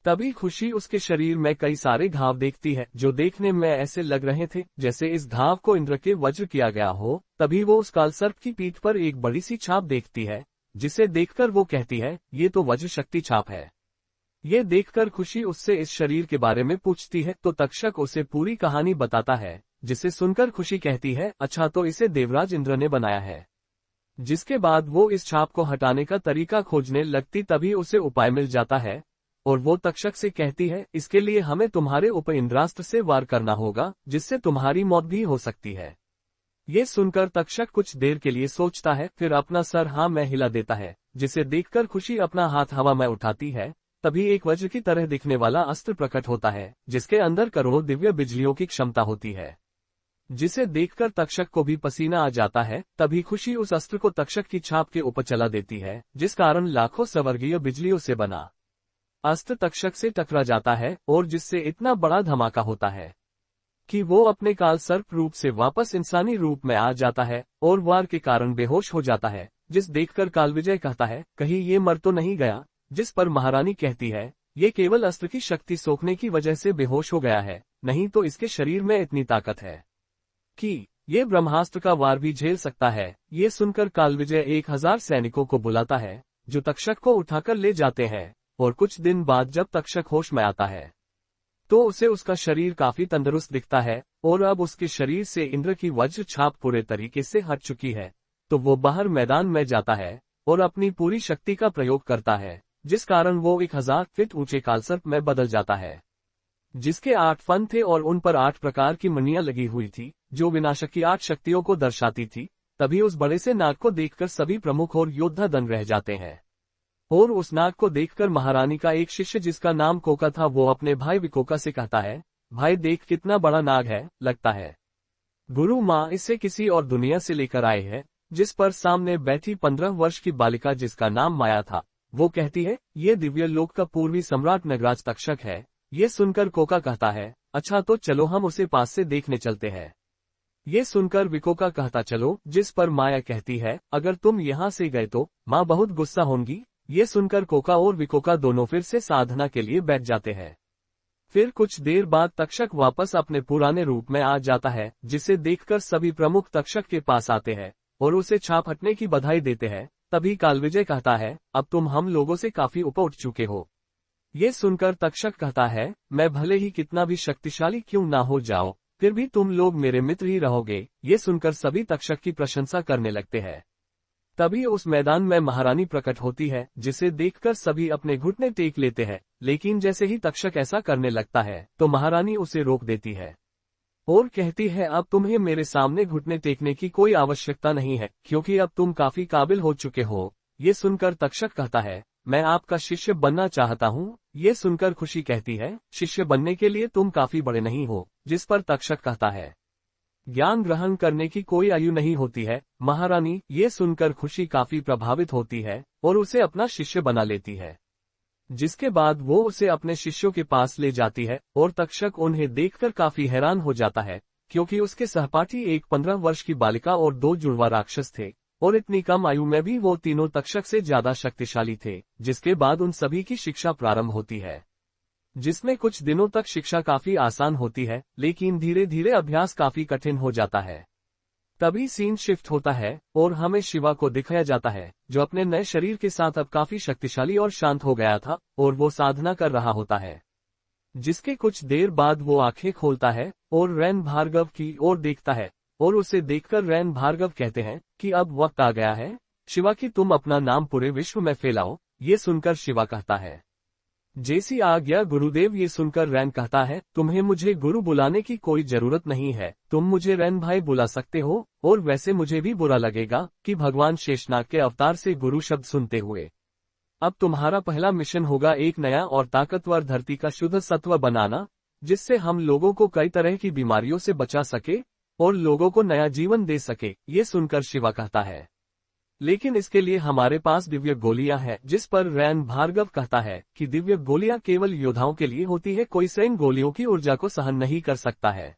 तभी खुशी उसके शरीर में कई सारे घाव देखती है, जो देखने में ऐसे लग रहे थे जैसे इस घाव को इंद्र के वज्र किया गया हो। तभी वो उस काल सर्प की पीठ पर एक बड़ी सी छाप देखती है, जिसे देखकर वो कहती है, ये तो वज्र शक्ति छाप है। ये देखकर खुशी उससे इस शरीर के बारे में पूछती है तो तक्षक उसे पूरी कहानी बताता है, जिसे सुनकर खुशी कहती है, अच्छा तो इसे देवराज इंद्र ने बनाया है। जिसके बाद वो इस छाप को हटाने का तरीका खोजने लगती। तभी उसे उपाय मिल जाता है और वो तक्षक से कहती है, इसके लिए हमें तुम्हारे ऊपर इंद्रास्त्र से वार करना होगा, जिससे तुम्हारी मौत भी हो सकती है। ये सुनकर तक्षक कुछ देर के लिए सोचता है, फिर अपना सर हाँ में हिला देता है, जिसे देखकर खुशी अपना हाथ हवा में उठाती है। तभी एक वज्र की तरह दिखने वाला अस्त्र प्रकट होता है, जिसके अंदर करोड़ों दिव्य बिजलियों की क्षमता होती है, जिसे देखकर तक्षक को भी पसीना आ जाता है। तभी खुशी उस अस्त्र को तक्षक की छाप के ऊपर चला देती है, जिस कारण लाखों स्वर्गीय बिजलियों से बना अस्त्र तक्षक से टकरा जाता है, और जिससे इतना बड़ा धमाका होता है कि वो अपने काल सर्प रूप से वापस इंसानी रूप में आ जाता है और वार के कारण बेहोश हो जाता है। जिस देखकर कालविजय कहता है, कहीं ये मर तो नहीं गया। जिस पर महारानी कहती है, ये केवल अस्त्र की शक्ति सोखने की वजह से बेहोश हो गया है, नहीं तो इसके शरीर में इतनी ताकत है कि ये ब्रह्मास्त्र का वार भी झेल सकता है। ये सुनकर कालविजय 1000 सैनिकों को बुलाता है, जो तक्षक को उठाकर ले जाते हैं। और कुछ दिन बाद जब तक्षक होश में आता है, तो उसे उसका शरीर काफी तंदुरुस्त दिखता है, और अब उसके शरीर से इंद्र की वज्र छाप पूरे तरीके से हट चुकी है। तो वो बाहर मैदान में जाता है और अपनी पूरी शक्ति का प्रयोग करता है, जिस कारण वो 1000 फीट ऊंचे कालसर्प में बदल जाता है, जिसके 8 फन थे और उन पर 8 प्रकार की मणियां लगी हुई थी, जो विनाशक की 8 शक्तियों को दर्शाती थी। तभी उस बड़े से नाग को देखकर सभी प्रमुख और योद्धा दंग रह जाते हैं। और उस नाग को देखकर महारानी का एक शिष्य, जिसका नाम कोका था, वो अपने भाई विकोका से कहता है, भाई देख कितना बड़ा नाग है, लगता है गुरु माँ इसे किसी और दुनिया से लेकर आए हैं। जिस पर सामने बैठी 15 वर्ष की बालिका, जिसका नाम माया था, वो कहती है, ये दिव्य लोक का पूर्वी सम्राट नगराज तक्षक है। ये सुनकर कोका कहता है, अच्छा तो चलो हम उसे पास से देखने चलते हैं। ये सुनकर विकोका कहता, चलो। जिस पर माया कहती है, अगर तुम यहाँ से गए तो माँ बहुत गुस्सा होंगी। ये सुनकर कोका और विकोका दोनों फिर से साधना के लिए बैठ जाते हैं। फिर कुछ देर बाद तक्षक वापस अपने पुराने रूप में आ जाता है, जिसे देखकर सभी प्रमुख तक्षक के पास आते हैं और उसे छाप हटने की बधाई देते हैं। तभी कालविजय कहता है, अब तुम हम लोगों से काफी ऊपर उठ चुके हो। ये सुनकर तक्षक कहता है, मैं भले ही कितना भी शक्तिशाली क्यों ना हो जाओ, फिर भी तुम लोग मेरे मित्र ही रहोगे। ये सुनकर सभी तक्षक की प्रशंसा करने लगते हैं। तभी उस मैदान में महारानी प्रकट होती है, जिसे देखकर सभी अपने घुटने टेक लेते हैं। लेकिन जैसे ही तक्षक ऐसा करने लगता है, तो महारानी उसे रोक देती है और कहती है, अब तुम्हें मेरे सामने घुटने टेकने की कोई आवश्यकता नहीं है, क्योंकि अब तुम काफी काबिल हो चुके हो। ये सुनकर तक्षक कहता है, मैं आपका शिष्य बनना चाहता हूँ। ये सुनकर खुशी कहती है, शिष्य बनने के लिए तुम काफी बड़े नहीं हो। जिस पर तक्षक कहता है, ज्ञान ग्रहण करने की कोई आयु नहीं होती है। महारानी ये सुनकर खुशी काफी प्रभावित होती है और उसे अपना शिष्य बना लेती है, जिसके बाद वो उसे अपने शिष्यों के पास ले जाती है। और तक्षक उन्हें देखकर काफी हैरान हो जाता है, क्योंकि उसके सहपाठी एक 15 वर्ष की बालिका और 2 जुड़वा राक्षस थे, और इतनी कम आयु में भी वो तीनों तक्षक से ज्यादा शक्तिशाली थे। जिसके बाद उन सभी की शिक्षा प्रारंभ होती है, जिसमें कुछ दिनों तक शिक्षा काफी आसान होती है, लेकिन धीरे धीरे अभ्यास काफी कठिन हो जाता है। तभी सीन शिफ्ट होता है और हमें शिवा को दिखाया जाता है, जो अपने नए शरीर के साथ अब काफी शक्तिशाली और शांत हो गया था, और वो साधना कर रहा होता है। जिसके कुछ देर बाद वो आंखें खोलता है और रैन भार्गव की ओर देखता है, और उसे देखकर रैन भार्गव कहते हैं कि अब वक्त आ गया है शिवा कि तुम अपना नाम पूरे विश्व में फैलाओ। ये सुनकर शिवा कहता है, जैसी आज्ञा गुरुदेव। ये सुनकर रैन कहता है, तुम्हें मुझे गुरु बुलाने की कोई जरूरत नहीं है, तुम मुझे रैन भाई बुला सकते हो। और वैसे मुझे भी बुरा लगेगा कि भगवान शेषनाग के अवतार से गुरु शब्द सुनते हुए अब तुम्हारा पहला मिशन होगा एक नया और ताकतवर धरती का शुद्ध सत्व बनाना, जिससे हम लोगों को कई तरह की बीमारियों से बचा सके और लोगों को नया जीवन दे सके। ये सुनकर शिवा कहता है, लेकिन इसके लिए हमारे पास दिव्य गोलियां हैं। जिस पर रैन भार्गव कहता है कि दिव्य गोलियां केवल योद्धाओं के लिए होती है, कोई स्वयं गोलियों की ऊर्जा को सहन नहीं कर सकता है।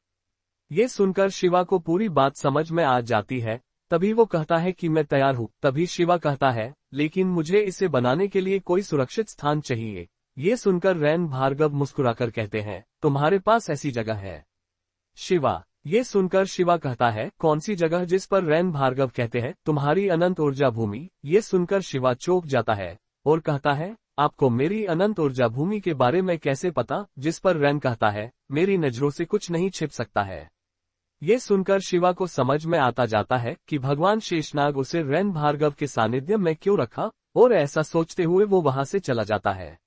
ये सुनकर शिवा को पूरी बात समझ में आ जाती है। तभी वो कहता है कि मैं तैयार हूँ। तभी शिवा कहता है, लेकिन मुझे इसे बनाने के लिए कोई सुरक्षित स्थान चाहिए। ये सुनकर रैन भार्गव मुस्कुराकर कहते हैं, तुम्हारे पास ऐसी जगह है शिवा। ये सुनकर शिवा कहता है, कौन सी जगह। जिस पर रैन भार्गव कहते हैं, तुम्हारी अनंत ऊर्जा भूमि। ये सुनकर शिवा चौंक जाता है और कहता है, आपको मेरी अनंत ऊर्जा भूमि के बारे में कैसे पता। जिस पर रैन कहता है, मेरी नजरों से कुछ नहीं छिप सकता है। ये सुनकर शिवा को समझ में आता जाता है कि भगवान शेषनाग उसे रैन भार्गव के सानिध्य में क्यों रखा, और ऐसा सोचते हुए वो वहां से चला जाता है।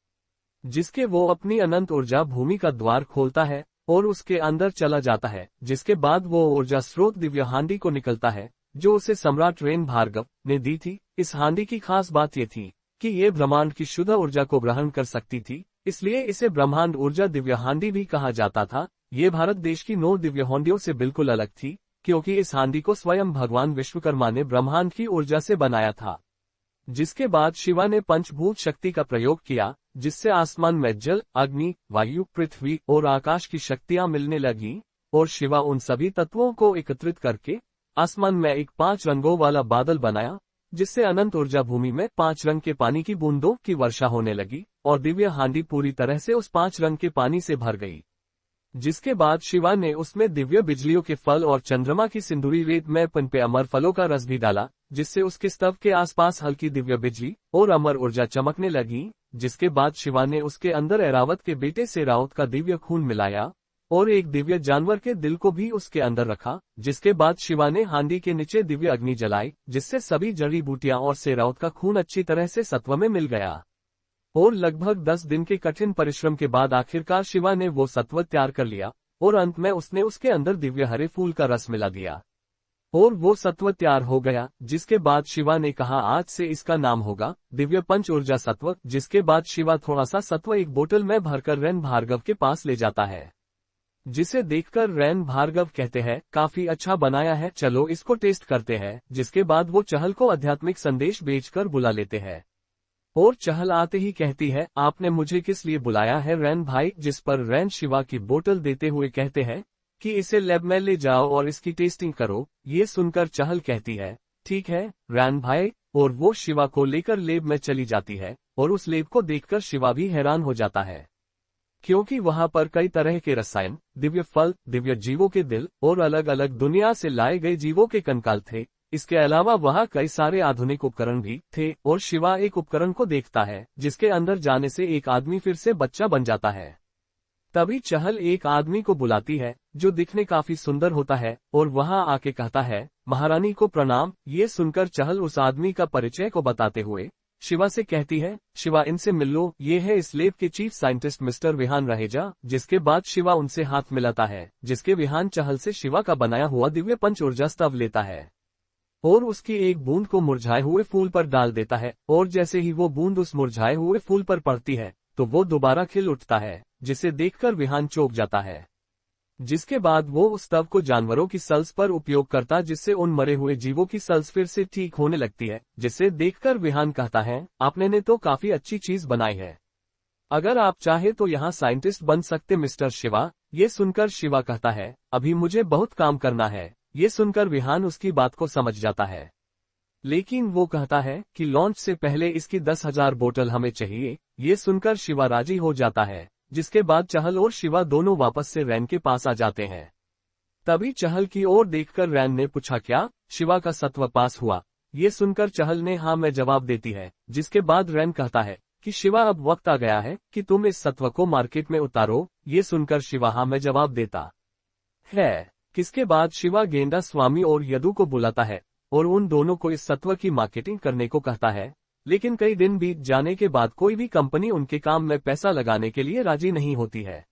जिसके वो अपनी अनंत ऊर्जा भूमि का द्वार खोलता है और उसके अंदर चला जाता है, जिसके बाद वो ऊर्जा स्रोत दिव्य हांडी को निकलता है जो उसे सम्राट रेन भार्गव ने दी थी। इस हांडी की खास बात ये थी कि ये ब्रह्मांड की शुद्ध ऊर्जा को ग्रहण कर सकती थी, इसलिए इसे ब्रह्मांड ऊर्जा दिव्य हांडी भी कहा जाता था। ये भारत देश की 9 दिव्य हांडियों से बिल्कुल अलग थी, क्योंकि इस हांडी को स्वयं भगवान विश्वकर्मा ने ब्रह्मांड की ऊर्जा से बनाया था। जिसके बाद शिवा ने पंचभूत शक्ति का प्रयोग किया, जिससे आसमान में जल, अग्नि, वायु, पृथ्वी और आकाश की शक्तियां मिलने लगी, और शिवा उन सभी तत्वों को एकत्रित करके आसमान में एक 5 रंगों वाला बादल बनाया, जिससे अनंत ऊर्जा भूमि में 5 रंग के पानी की बूंदों की वर्षा होने लगी और दिव्य हांडी पूरी तरह से उस 5 रंग के पानी से भर गई। जिसके बाद शिवा ने उसमें दिव्य बिजलियों के फल और चंद्रमा की सिंदूरी रेत में पनपे अमर फलों का रस भी डाला, जिससे उसके स्तव के आसपास हल्की दिव्य बिजली और अमर ऊर्जा चमकने लगी। जिसके बाद शिवा ने उसके अंदर ऐरावत के बेटे से रावत का दिव्य खून मिलाया और एक दिव्य जानवर के दिल को भी उसके अंदर रखा। जिसके बाद शिवा ने हांडी के नीचे दिव्य अग्नि जलाई, जिससे सभी जड़ी बूटियां और सेरावत का खून अच्छी तरह से सत्व में मिल गया। और लगभग 10 दिन के कठिन परिश्रम के बाद आखिरकार शिवा ने वो सत्व तैयार कर लिया और अंत में उसने उसके अंदर दिव्य हरे फूल का रस मिला दिया और वो सत्व तैयार हो गया। जिसके बाद शिवा ने कहा आज से इसका नाम होगा दिव्य पंच ऊर्जा सत्व। जिसके बाद शिवा थोड़ा सा सत्व एक बोतल में भरकर रैन भार्गव के पास ले जाता है, जिसे देखकर रैन भार्गव कहते हैं काफी अच्छा बनाया है, चलो इसको टेस्ट करते हैं। जिसके बाद वो चहल को आध्यात्मिक संदेश भेजकर बुला लेते हैं और चहल आते ही कहती है आपने मुझे किस लिए बुलाया है रैन भाई। जिस पर रैन शिवा की बोतल देते हुए कहते हैं कि इसे लैब में ले जाओ और इसकी टेस्टिंग करो। ये सुनकर चहल कहती है ठीक है रैन भाई, और वो शिवा को लेकर लैब में चली जाती है और उस लैब को देखकर शिवा भी हैरान हो जाता है, क्योंकि वहां पर कई तरह के रसायन, दिव्य फल, दिव्य जीवों के दिल और अलग अलग दुनिया से लाए गए जीवों के कंकाल थे। इसके अलावा वहां कई सारे आधुनिक उपकरण भी थे और शिवा एक उपकरण को देखता है जिसके अंदर जाने से एक आदमी फिर से बच्चा बन जाता है। तभी चहल एक आदमी को बुलाती है जो दिखने काफी सुंदर होता है और वहां आके कहता है महारानी को प्रणाम। ये सुनकर चहल उस आदमी का परिचय को बताते हुए शिवा से कहती है शिवा इनसे मिल लो, ये है इस लैब के chief scientist mister Vihan Raheja. जिसके बाद शिवा उनसे हाथ मिलाता है, जिसके विहान चहल से शिवा का बनाया हुआ दिव्य पंच ऊर्जा स्तव लेता है और उसकी एक बूंद को मुरझाए हुए फूल पर डाल देता है और जैसे ही वो बूंद उस मुरझाए हुए फूल पर पड़ती है तो वो दोबारा खिल उठता है, जिसे देखकर विहान चौंक जाता है। जिसके बाद वो उस स्तव को जानवरों की सल्स पर उपयोग करता, जिससे उन मरे हुए जीवों की सल्स फिर से ठीक होने लगती है। जिसे देखकर विहान कहता है आपने ने तो काफी अच्छी चीज बनाई है, अगर आप चाहे तो यहाँ साइंटिस्ट बन सकते मिस्टर शिवा। ये सुनकर शिवा कहता है अभी मुझे बहुत काम करना है। ये सुनकर विहान उसकी बात को समझ जाता है, लेकिन वो कहता है कि लॉन्च से पहले इसकी 10,000 बोतल हमें चाहिए। ये सुनकर शिवा राजी हो जाता है। जिसके बाद चहल और शिवा दोनों वापस से रैन के पास आ जाते हैं। तभी चहल की ओर देखकर रैन ने पूछा क्या शिवा का सत्व पास हुआ। ये सुनकर चहल ने हाँ में जवाब देती है। जिसके बाद रैन कहता है कि शिवा अब वक्त आ गया है कि तुम इस सत्व को मार्केट में उतारो। ये सुनकर शिवा हाँ में जवाब देता है। किसके बाद शिवा गेंडा स्वामी और यदु को बुलाता है और उन दोनों को इस सत्व की मार्केटिंग करने को कहता है। लेकिन कई दिन बीत जाने के बाद कोई भी कंपनी उनके काम में पैसा लगाने के लिए राजी नहीं होती है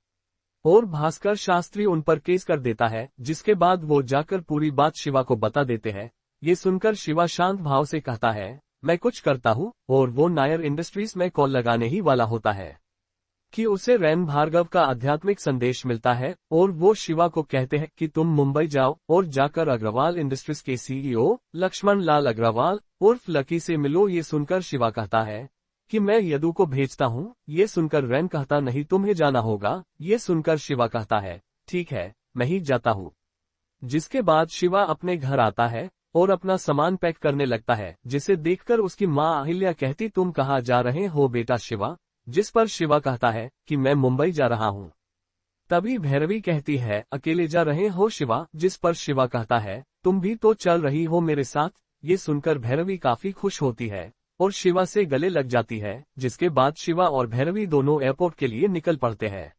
और भास्कर शास्त्री उन पर केस कर देता है। जिसके बाद वो जाकर पूरी बात शिवा को बता देते हैं। ये सुनकर शिवा शांत भाव से कहता है मैं कुछ करता हूँ, और वो नायर इंडस्ट्रीज में कॉल लगाने ही वाला होता है कि उसे रैन भार्गव का आध्यात्मिक संदेश मिलता है और वो शिवा को कहते हैं कि तुम मुंबई जाओ और जाकर अग्रवाल इंडस्ट्रीज के सीईओ लक्ष्मण लाल अग्रवाल उर्फ लकी से मिलो। ये सुनकर शिवा कहता है कि मैं यदु को भेजता हूँ। ये सुनकर रैन कहता नहीं तुम्हें जाना होगा। ये सुनकर शिवा कहता है ठीक है मैं ही जाता हूँ। जिसके बाद शिवा अपने घर आता है और अपना सामान पैक करने लगता है, जिसे देखकर उसकी माँ अहिल्या कहती तुम कहाँ जा रहे हो बेटा शिवा। जिस पर शिवा कहता है कि मैं मुंबई जा रहा हूँ। तभी भैरवी कहती है अकेले जा रहे हो शिवा। जिस पर शिवा कहता है तुम भी तो चल रही हो मेरे साथ। ये सुनकर भैरवी काफी खुश होती है और शिवा से गले लग जाती है। जिसके बाद शिवा और भैरवी दोनों एयरपोर्ट के लिए निकल पड़ते हैं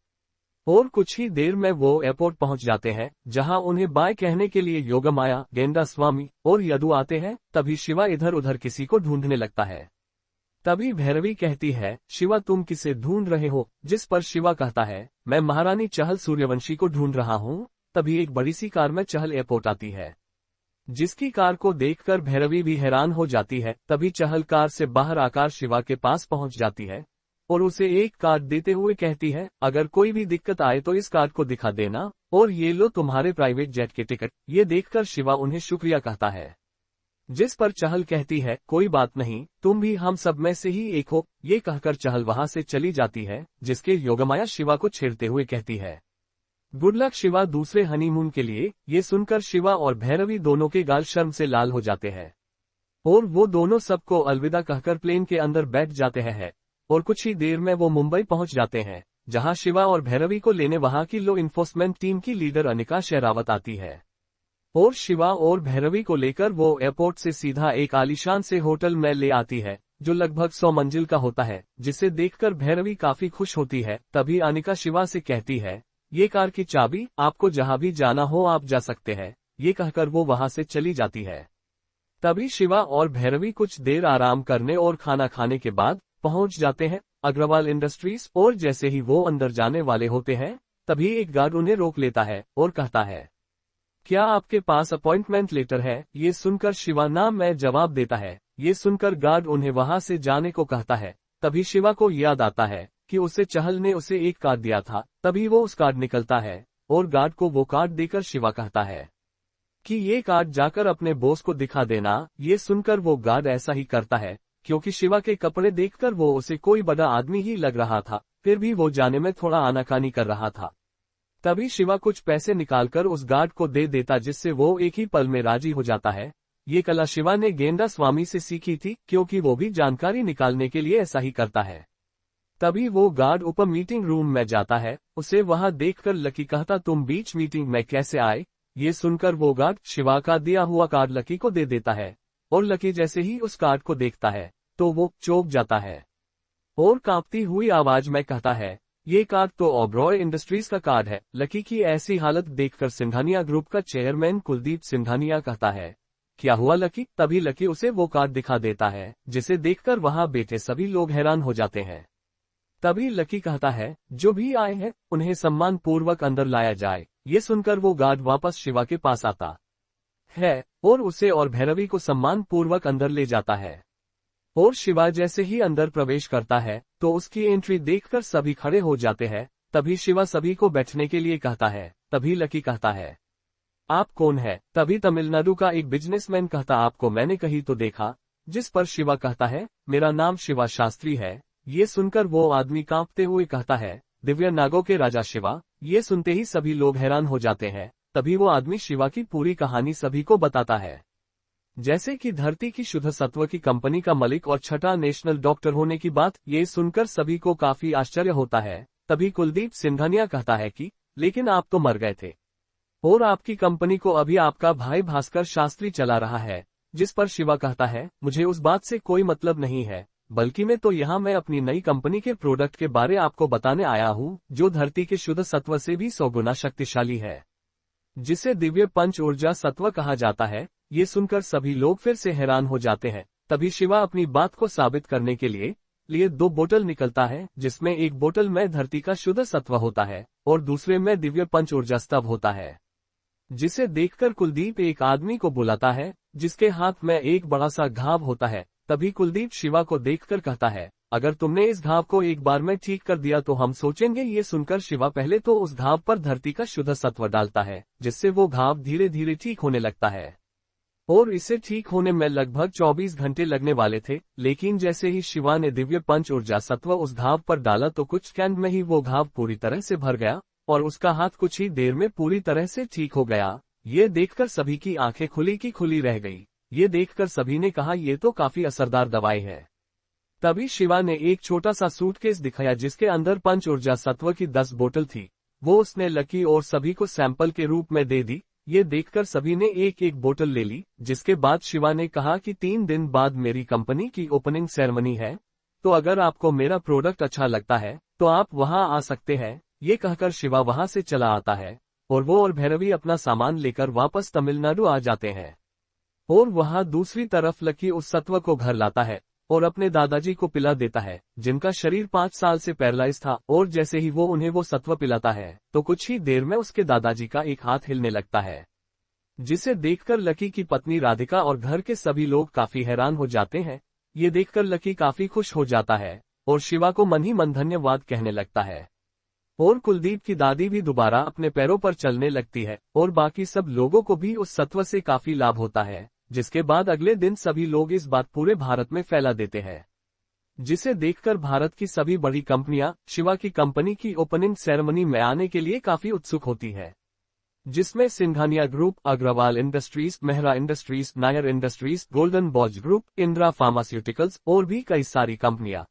और कुछ ही देर में वो एयरपोर्ट पहुंच जाते हैं, जहां उन्हें बाय कहने के लिए योगमाया, गेंडा स्वामी और यदु आते हैं। तभी शिवा इधर उधर किसी को ढूंढने लगता है तभी भैरवी कहती है, शिवा तुम किसे ढूंढ रहे हो? जिस पर शिवा कहता है, मैं महारानी चहल सूर्यवंशी को ढूंढ रहा हूँ। तभी एक बड़ी सी कार में चहल एयरपोर्ट आती है, जिसकी कार को देखकर भैरवी भी हैरान हो जाती है। तभी चहल कार से बाहर आकर शिवा के पास पहुंच जाती है और उसे एक कार्ड देते हुए कहती है, अगर कोई भी दिक्कत आए तो इस कार्ड को दिखा देना, और ये लो तुम्हारे प्राइवेट जेट के टिकट। ये देखकर शिवा उन्हें शुक्रिया कहता है, जिस पर चहल कहती है, कोई बात नहीं, तुम भी हम सब में से ही एक हो। ये कहकर चहल वहां से चली जाती है, जिसके योगमाया शिवा को छेड़ते हुए कहती है, गुड लक शिवा दूसरे हनीमून के लिए। ये सुनकर शिवा और भैरवी दोनों के गाल शर्म से लाल हो जाते हैं और वो दोनों सबको अलविदा कहकर प्लेन के अंदर बैठ जाते हैं और कुछ ही देर में वो मुंबई पहुंच जाते हैं, जहां शिवा और भैरवी को लेने वहां की लॉ इन्फोर्समेंट टीम की लीडर अनिका शेरावत आती है और शिवा और भैरवी को लेकर वो एयरपोर्ट से सीधा एक आलीशान से होटल में ले आती है, जो लगभग 100 मंजिल का होता है, जिसे देखकर भैरवी काफी खुश होती है। तभी अनिका शिवा से कहती है, ये कार की चाबी, आपको जहां भी जाना हो आप जा सकते हैं। ये कहकर वो वहां से चली जाती है। तभी शिवा और भैरवी कुछ देर आराम करने और खाना खाने के बाद पहुंच जाते हैं अग्रवाल इंडस्ट्रीज, और जैसे ही वो अंदर जाने वाले होते हैं, तभी एक गार्ड उन्हें रोक लेता है और कहता है, क्या आपके पास अपॉइंटमेंट लेटर है? ये सुनकर शिवा ना मैं जवाब देता है। ये सुनकर गार्ड उन्हें वहां से जाने को कहता है। तभी शिवा को याद आता है कि उसे चहल ने उसे एक कार्ड दिया था। तभी वो उस कार्ड निकलता है और गार्ड को वो कार्ड देकर शिवा कहता है कि ये कार्ड जाकर अपने बॉस को दिखा देना। ये सुनकर वो गार्ड ऐसा ही करता है, क्योंकि शिवा के कपड़े देखकर वो उसे कोई बड़ा आदमी ही लग रहा था, फिर भी वो जाने में थोड़ा आनाकानी कर रहा था। तभी शिवा कुछ पैसे निकालकर उस गार्ड को दे देता, जिससे वो एक ही पल में राजी हो जाता है। ये कला शिवा ने गेंडा स्वामी से सीखी थी, क्योंकि वो भी जानकारी निकालने के लिए ऐसा ही करता है। तभी वो गार्ड ऊपर मीटिंग रूम में जाता है। उसे वहां देखकर लकी कहता, तुम बीच मीटिंग में कैसे आए? ये सुनकर वो गार्ड शिवा का दिया हुआ कार्ड लकी को दे देता है और लकी जैसे ही उस कार्ड को देखता है तो वो चौंक जाता है और कांपती हुई आवाज में कहता है, ये कार्ड तो ओबरॉय इंडस्ट्रीज का कार्ड है। लकी की ऐसी हालत देखकर सिंघानिया ग्रुप का चेयरमैन कुलदीप सिंघानिया कहता है, क्या हुआ लकी? तभी लकी उसे वो कार्ड दिखा देता है, जिसे देखकर वहां बैठे सभी लोग हैरान हो जाते हैं। तभी लकी कहता है, जो भी आए हैं उन्हें सम्मान पूर्वक अंदर लाया जाए। ये सुनकर वो गार्ड वापस शिवा के पास आता है और उसे और भैरवी को सम्मान पूर्वक अंदर ले जाता है। और शिवा जैसे ही अंदर प्रवेश करता है तो उसकी एंट्री देखकर सभी खड़े हो जाते हैं। तभी शिवा सभी को बैठने के लिए कहता है। तभी लकी कहता है, आप कौन है? तभी तमिलनाडु का एक बिजनेसमैन कहता, आपको मैंने कहीं तो देखा। जिस पर शिवा कहता है, मेरा नाम शिवा शास्त्री है। ये सुनकर वो आदमी कांपते हुए कहता है, दिव्य नागों के राजा शिवा। ये सुनते ही सभी लोग हैरान हो जाते हैं। तभी वो आदमी शिवा की पूरी कहानी सभी को बताता है, जैसे कि धरती की शुद्ध सत्व की कंपनी का मालिक और छठा नेशनल डॉक्टर होने की बात। ये सुनकर सभी को काफी आश्चर्य होता है। तभी कुलदीप सिंघानिया कहता है कि लेकिन आप तो मर गए थे और आपकी कंपनी को अभी आपका भाई भास्कर शास्त्री चला रहा है। जिस पर शिवा कहता है, मुझे उस बात से कोई मतलब नहीं है, बल्कि मैं अपनी नई कंपनी के प्रोडक्ट के बारे आपको बताने आया हूँ, जो धरती के शुद्ध सत्व से भी 100 गुना शक्तिशाली है, जिसे दिव्य पंच ऊर्जा सत्व कहा जाता है। ये सुनकर सभी लोग फिर से हैरान हो जाते हैं। तभी शिवा अपनी बात को साबित करने के लिए 2 बोतल निकलता है, जिसमें एक बोतल में धरती का शुद्ध सत्व होता है और दूसरे में दिव्य पंच ऊर्जा स्तव होता है, जिसे देखकर कुलदीप एक आदमी को बुलाता है, जिसके हाथ में एक बड़ा सा घाव होता है। तभी कुलदीप शिवा को देखकर कहता है, अगर तुमने इस घाव को एक बार में ठीक कर दिया तो हम सोचेंगे। ये सुनकर शिवा पहले तो उस घाव पर धरती का शुद्ध सत्व डालता है, जिससे वो घाव धीरे धीरे ठीक होने लगता है और इसे ठीक होने में लगभग 24 घंटे लगने वाले थे। लेकिन जैसे ही शिवा ने दिव्य पंच ऊर्जा सत्व उस घाव पर डाला तो कुछ सेकंड में ही वो घाव पूरी तरह से भर गया और उसका हाथ कुछ ही देर में पूरी तरह से ठीक हो गया। ये देखकर सभी की आंखें खुली की खुली रह गई। ये देखकर सभी ने कहा, ये तो काफी असरदार दवाई है। तभी शिवा ने एक छोटा सा सूटकेस दिखाया, जिसके अंदर पंच ऊर्जा सत्व की 10 बोतल थी। वो उसने लकी और सभी को सैंपल के रूप में दे दी। ये देखकर सभी ने एक एक बोतल ले ली, जिसके बाद शिवा ने कहा कि 3 दिन बाद मेरी कंपनी की ओपनिंग सेरेमनी है, तो अगर आपको मेरा प्रोडक्ट अच्छा लगता है तो आप वहां आ सकते हैं। ये कहकर शिवा वहां से चला आता है और वो और भैरवी अपना सामान लेकर वापस तमिलनाडु आ जाते हैं। और वहां दूसरी तरफ लकी उस सत्व को घर लाता है और अपने दादाजी को पिला देता है, जिनका शरीर 5 साल से पैरालाइज था, और जैसे ही वो उन्हें वो सत्व पिलाता है तो कुछ ही देर में उसके दादाजी का एक हाथ हिलने लगता है, जिसे देखकर लकी की पत्नी राधिका और घर के सभी लोग काफी हैरान हो जाते हैं। ये देखकर लकी काफी खुश हो जाता है और शिवा को मन ही मन धन्यवाद कहने लगता है। और कुलदीप की दादी भी दोबारा अपने पैरों पर चलने लगती है और बाकी सब लोगों को भी उस सत्व से काफी लाभ होता है, जिसके बाद अगले दिन सभी लोग इस बात पूरे भारत में फैला देते हैं, जिसे देखकर भारत की सभी बड़ी कंपनियां शिवा की कंपनी की ओपनिंग सेरेमनी में आने के लिए काफी उत्सुक होती है, जिसमें Singhania group, Agarwal industries, Mehra industries, Nair industries, golden बॉज ग्रुप, इंदिरा फार्मास्यूटिकल्स और भी कई सारी कंपनियां।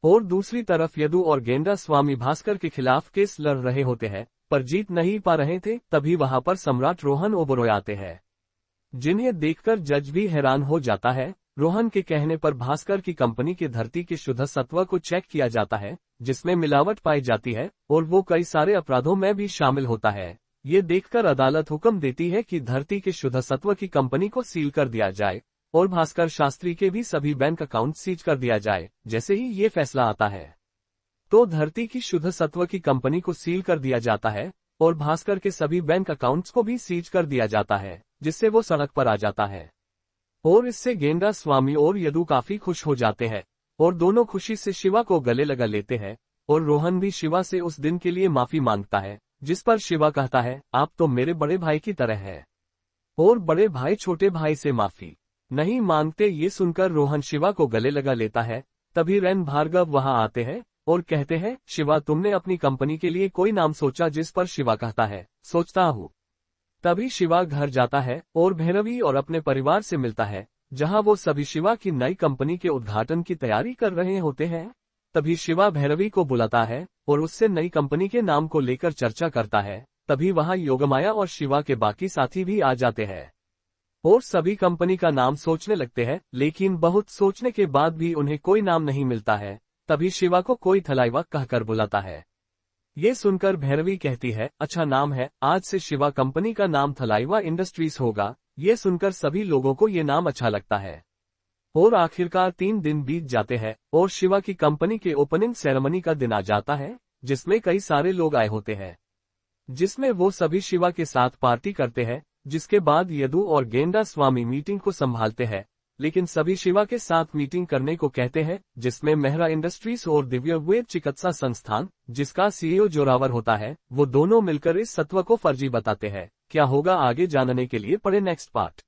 और दूसरी तरफ यदु और गेंदा स्वामी भास्कर के खिलाफ केस लड़ रहे होते हैं, पर जीत नहीं पा रहे थे। तभी वहां पर सम्राट रोहन ओबरॉय आते हैं, जिन्हें देखकर जज भी हैरान हो जाता है। रोहन के कहने पर भास्कर की कंपनी के धरती के शुद्ध सत्व को चेक किया जाता है, जिसमें मिलावट पाई जाती है और वो कई सारे अपराधों में भी शामिल होता है। ये देखकर अदालत हुक्म देती है कि धरती के शुद्ध सत्व की कंपनी को सील कर दिया जाए और भास्कर शास्त्री के भी सभी बैंक अकाउंट सीज कर दिया जाए। जैसे ही ये फैसला आता है तो धरती की शुद्ध सत्व की कंपनी को सील कर दिया जाता है और भास्कर के सभी बैंक अकाउंट्स को भी सीज कर दिया जाता है, जिससे वो सड़क पर आ जाता है। और इससे गेंदा स्वामी और यदु काफी खुश हो जाते हैं और दोनों खुशी से शिवा को गले लगा लेते हैं। और रोहन भी शिवा से उस दिन के लिए माफी मांगता है, जिस पर शिवा कहता है, आप तो मेरे बड़े भाई की तरह है और बड़े भाई छोटे भाई से माफी नहीं मांगते। ये सुनकर रोहन शिवा को गले लगा लेता है। तभी रैन भार्गव वहां आते हैं और कहते हैं, शिवा तुमने अपनी कंपनी के लिए कोई नाम सोचा? जिस पर शिवा कहता है, सोचता हूँ। तभी शिवा घर जाता है और भैरवी और अपने परिवार से मिलता है, जहां वो सभी शिवा की नई कंपनी के उद्घाटन की तैयारी कर रहे होते हैं। तभी शिवा भैरवी को बुलाता है और उससे नई कंपनी के नाम को लेकर चर्चा करता है। तभी वहां योगमाया और शिवा के बाकी साथी भी आ जाते हैं और सभी कंपनी का नाम सोचने लगते हैं, लेकिन बहुत सोचने के बाद भी उन्हें कोई नाम नहीं मिलता है। तभी शिवा को कोई थलाइवा कहकर बुलाता है। ये सुनकर भैरवी कहती है, अच्छा नाम है, आज से शिवा कंपनी का नाम थलाइवा इंडस्ट्रीज होगा। ये सुनकर सभी लोगों को ये नाम अच्छा लगता है। और आखिरकार 3 दिन बीत जाते हैं और शिवा की कंपनी के ओपनिंग सेरेमनी का दिन आ जाता है, जिसमें कई सारे लोग आए होते हैं, जिसमें वो सभी शिवा के साथ पार्टी करते हैं। जिसके बाद यदु और गेंदा स्वामी मीटिंग को संभालते हैं, लेकिन सभी शिवा के साथ मीटिंग करने को कहते हैं, जिसमें मेहरा इंडस्ट्रीज और दिव्य वेद चिकित्सा संस्थान, जिसका सीईओ जोरावर होता है, वो दोनों मिलकर इस सत्व को फर्जी बताते हैं। क्या होगा आगे जानने के लिए पढ़े नेक्स्ट पार्ट।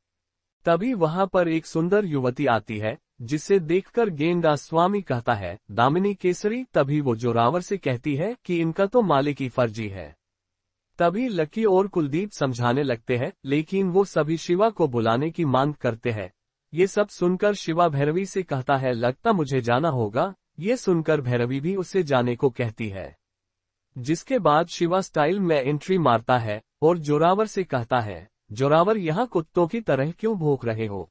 तभी वहां पर एक सुंदर युवती आती है, जिसे देखकर गेंदा स्वामी कहता है, दामिनी केसरी। तभी वो जोरावर से कहती है कि इनका तो मालिक ही फर्जी है। तभी लकी और कुलदीप समझाने लगते हैं, लेकिन वो सभी शिवा को बुलाने की मांग करते हैं। ये सब सुनकर शिवा भैरवी से कहता है, लगता मुझे जाना होगा। ये सुनकर भैरवी भी उसे जाने को कहती है, जिसके बाद शिवा स्टाइल में एंट्री मारता है और जोरावर से कहता है, जोरावर यहाँ कुत्तों की तरह क्यों भौंक रहे हो?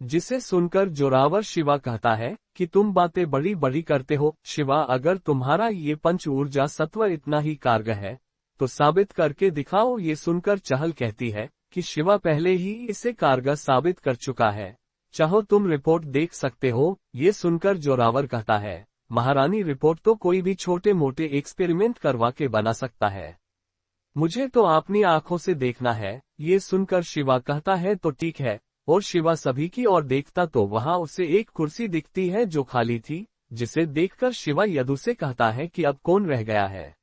जिसे सुनकर जोरावर शिवा कहता है कि तुम बातें बड़ी बड़ी करते हो। शिवा, अगर तुम्हारा ये पंच ऊर्जा सत्व इतना ही कारगर है तो साबित करके दिखाओ। ये सुनकर चहल कहती है कि शिवा पहले ही इसे कारगर साबित कर चुका है, चाहो तुम रिपोर्ट देख सकते हो। ये सुनकर जोरावर कहता है, महारानी रिपोर्ट तो कोई भी छोटे मोटे एक्सपेरिमेंट करवा के बना सकता है, मुझे तो अपनी आंखों से देखना है। ये सुनकर शिवा कहता है, तो ठीक है। और शिवा सभी की ओर देखता तो वहां उसे एक कुर्सी दिखती है जो खाली थी, जिसे देखकर शिवा यदु से कहता है कि अब कौन रह गया है।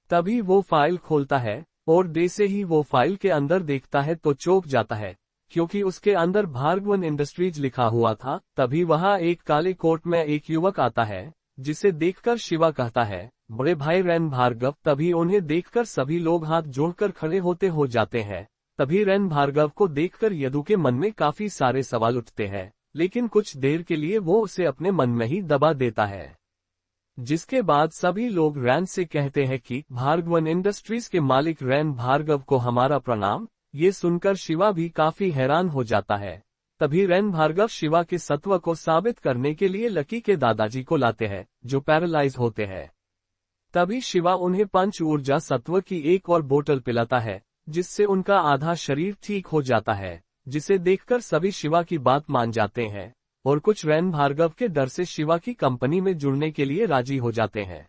तभी वो फाइल खोलता है और जैसे ही वो फाइल के अंदर देखता है तो चौंक जाता है, क्योंकि उसके अंदर भार्गवन इंडस्ट्रीज लिखा हुआ था। तभी वहां एक काले कोट में एक युवक आता है, जिसे देखकर शिवा कहता है, बड़े भाई रैन भार्गव। तभी उन्हें देखकर सभी लोग हाथ जोड़कर खड़े होते हो जाते हैं। तभी रैन भार्गव को देखकर यदु के मन में काफी सारे सवाल उठते हैं, लेकिन कुछ देर के लिए वो उसे अपने मन में ही दबा देता है। जिसके बाद सभी लोग रैन से कहते हैं कि भार्गवन इंडस्ट्रीज के मालिक रैन भार्गव को हमारा प्रणाम। ये सुनकर शिवा भी काफी हैरान हो जाता है। तभी रैन भार्गव शिवा के सत्व को साबित करने के लिए लकी के दादाजी को लाते हैं, जो पैरालाइज होते हैं। तभी शिवा उन्हें पंच ऊर्जा सत्व की एक और बोतल पिलाता है, जिससे उनका आधा शरीर ठीक हो जाता है। जिसे देखकर सभी शिवा की बात मान जाते हैं और कुछ रैन भार्गव के डर से शिवा की कंपनी में जुड़ने के लिए राजी हो जाते हैं।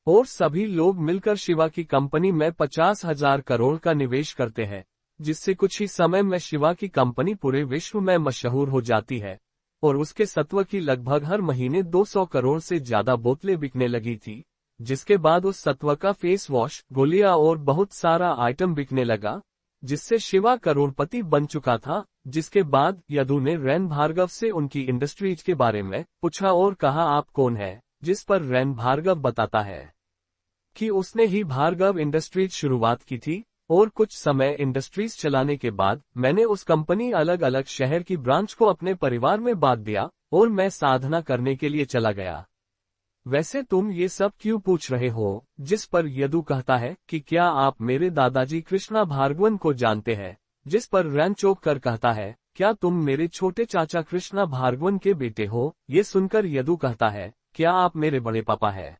और सभी लोग मिलकर शिवा की कंपनी में 50,000 करोड़ का निवेश करते हैं, जिससे कुछ ही समय में शिवा की कंपनी पूरे विश्व में मशहूर हो जाती है और उसके सत्व की लगभग हर महीने 200 करोड़ से ज्यादा बोतलें बिकने लगी थी। जिसके बाद उस सत्व का फेस वॉश, गोलियां और बहुत सारा आइटम बिकने लगा, जिससे शिवा करोड़पति बन चुका था। जिसके बाद यदु ने रैन भार्गव से उनकी इंडस्ट्रीज के बारे में पूछा और कहा, आप कौन है? जिस पर रैन भार्गव बताता है कि उसने ही भार्गव इंडस्ट्रीज शुरुआत की थी और कुछ समय इंडस्ट्रीज चलाने के बाद मैंने उस कंपनी अलग अलग शहर की ब्रांच को अपने परिवार में बांट दिया और मैं साधना करने के लिए चला गया। वैसे तुम ये सब क्यों पूछ रहे हो? जिस पर यदु कहता है कि क्या आप मेरे दादाजी कृष्णा भार्गवन को जानते हैं? जिस पर रैन चौंक कर कहता है, क्या तुम मेरे छोटे चाचा कृष्णा भार्गवन के बेटे हो? ये सुनकर यदु कहता है, क्या आप मेरे बड़े पापा हैं?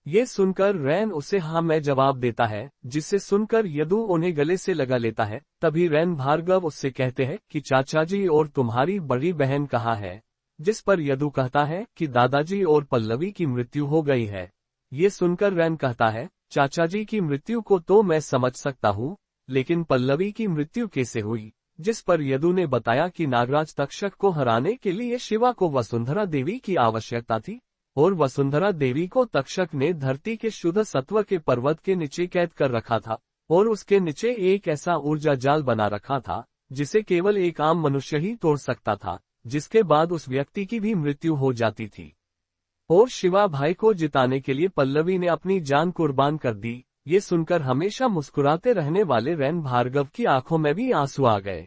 ये सुनकर रैन उसे हाँ मैं जवाब देता है, जिसे सुनकर यदु उन्हें गले से लगा लेता है। तभी रैन भार्गव उससे कहते हैं कि चाचा जी और तुम्हारी बड़ी बहन कहाँ है? जिस पर यदु कहता है कि दादाजी और पल्लवी की मृत्यु हो गई है। ये सुनकर रैन कहता है, चाचा जी की मृत्यु को तो मैं समझ सकता हूँ, लेकिन पल्लवी की मृत्यु कैसे हुई? जिस पर यदु ने बताया कि नागराज तक्षक को हराने के लिए शिवा को वसुंधरा देवी की आवश्यकता थी और वसुंधरा देवी को तक्षक ने धरती के शुद्ध सत्व के पर्वत के नीचे कैद कर रखा था और उसके नीचे एक ऐसा ऊर्जा जाल बना रखा था जिसे केवल एक आम मनुष्य ही तोड़ सकता था, जिसके बाद उस व्यक्ति की भी मृत्यु हो जाती थी। और शिवा भाई को जिताने के लिए पल्लवी ने अपनी जान कुर्बान कर दी। ये सुनकर हमेशा मुस्कुराते रहने वाले रैन भार्गव की आंखों में भी आंसू आ गए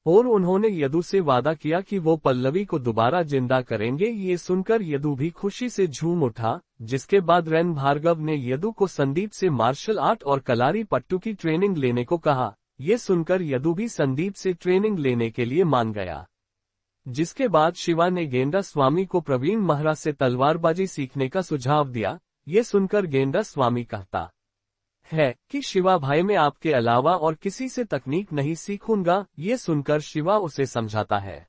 और उन्होंने यदु से वादा किया कि वो पल्लवी को दोबारा जिंदा करेंगे। ये सुनकर यदु भी खुशी से झूम उठा। जिसके बाद रैन भार्गव ने यदु को संदीप से मार्शल आर्ट और कलारी पट्टू की ट्रेनिंग लेने को कहा। ये सुनकर यदु भी संदीप से ट्रेनिंग लेने के लिए मान गया। जिसके बाद शिवा ने गेंडा स्वामी को प्रवीण महरा से तलवारबाजी सीखने का सुझाव दिया। ये सुनकर गेंडा स्वामी कहता है कि शिवा भाई मैं आपके अलावा और किसी से तकनीक नहीं सीखूंगा। ये सुनकर शिवा उसे समझाता है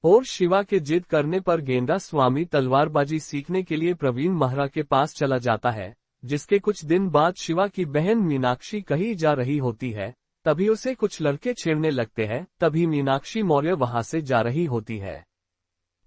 और शिवा के जिद करने पर गेंडा स्वामी तलवारबाजी सीखने के लिए प्रवीण महरा के पास चला जाता है। जिसके कुछ दिन बाद शिवा की बहन मीनाक्षी कहीं जा रही होती है, तभी उसे कुछ लड़के छेड़ने लगते हैं। तभी मीनाक्षी मौर्य वहां से जा रही होती है।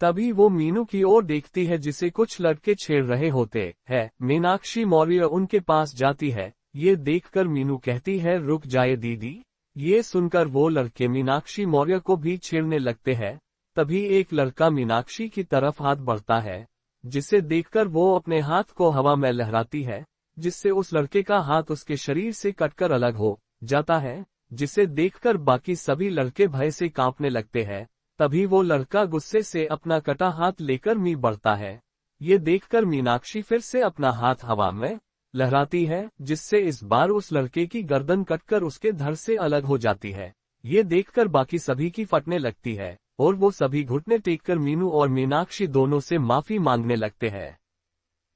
तभी वो मीनू की ओर देखती है जिसे कुछ लड़के छेड़ रहे होते हैं। मीनाक्षी मौर्य उनके पास जाती है। ये देखकर मीनू कहती है, रुक जाए दीदी। ये सुनकर वो लड़के मीनाक्षी मौर्य को भी छेड़ने लगते हैं। तभी एक लड़का मीनाक्षी की तरफ हाथ बढ़ता है, जिसे देखकर वो अपने हाथ को हवा में लहराती है, जिससे उस लड़के का हाथ उसके शरीर से कटकर अलग हो जाता है। जिसे देखकर बाकी सभी लड़के भय से कांपने लगते हैं। तभी वो लड़का गुस्से से अपना कटा हाथ लेकर मी बढ़ता है। ये देखकर मीनाक्षी फिर से अपना हाथ हवा में लहराती है, जिससे इस बार उस लड़के की गर्दन कटकर उसके धड़ से अलग हो जाती है। ये देखकर बाकी सभी की फटने लगती है और वो सभी घुटने टेककर मीनू और मीनाक्षी दोनों से माफी मांगने लगते हैं।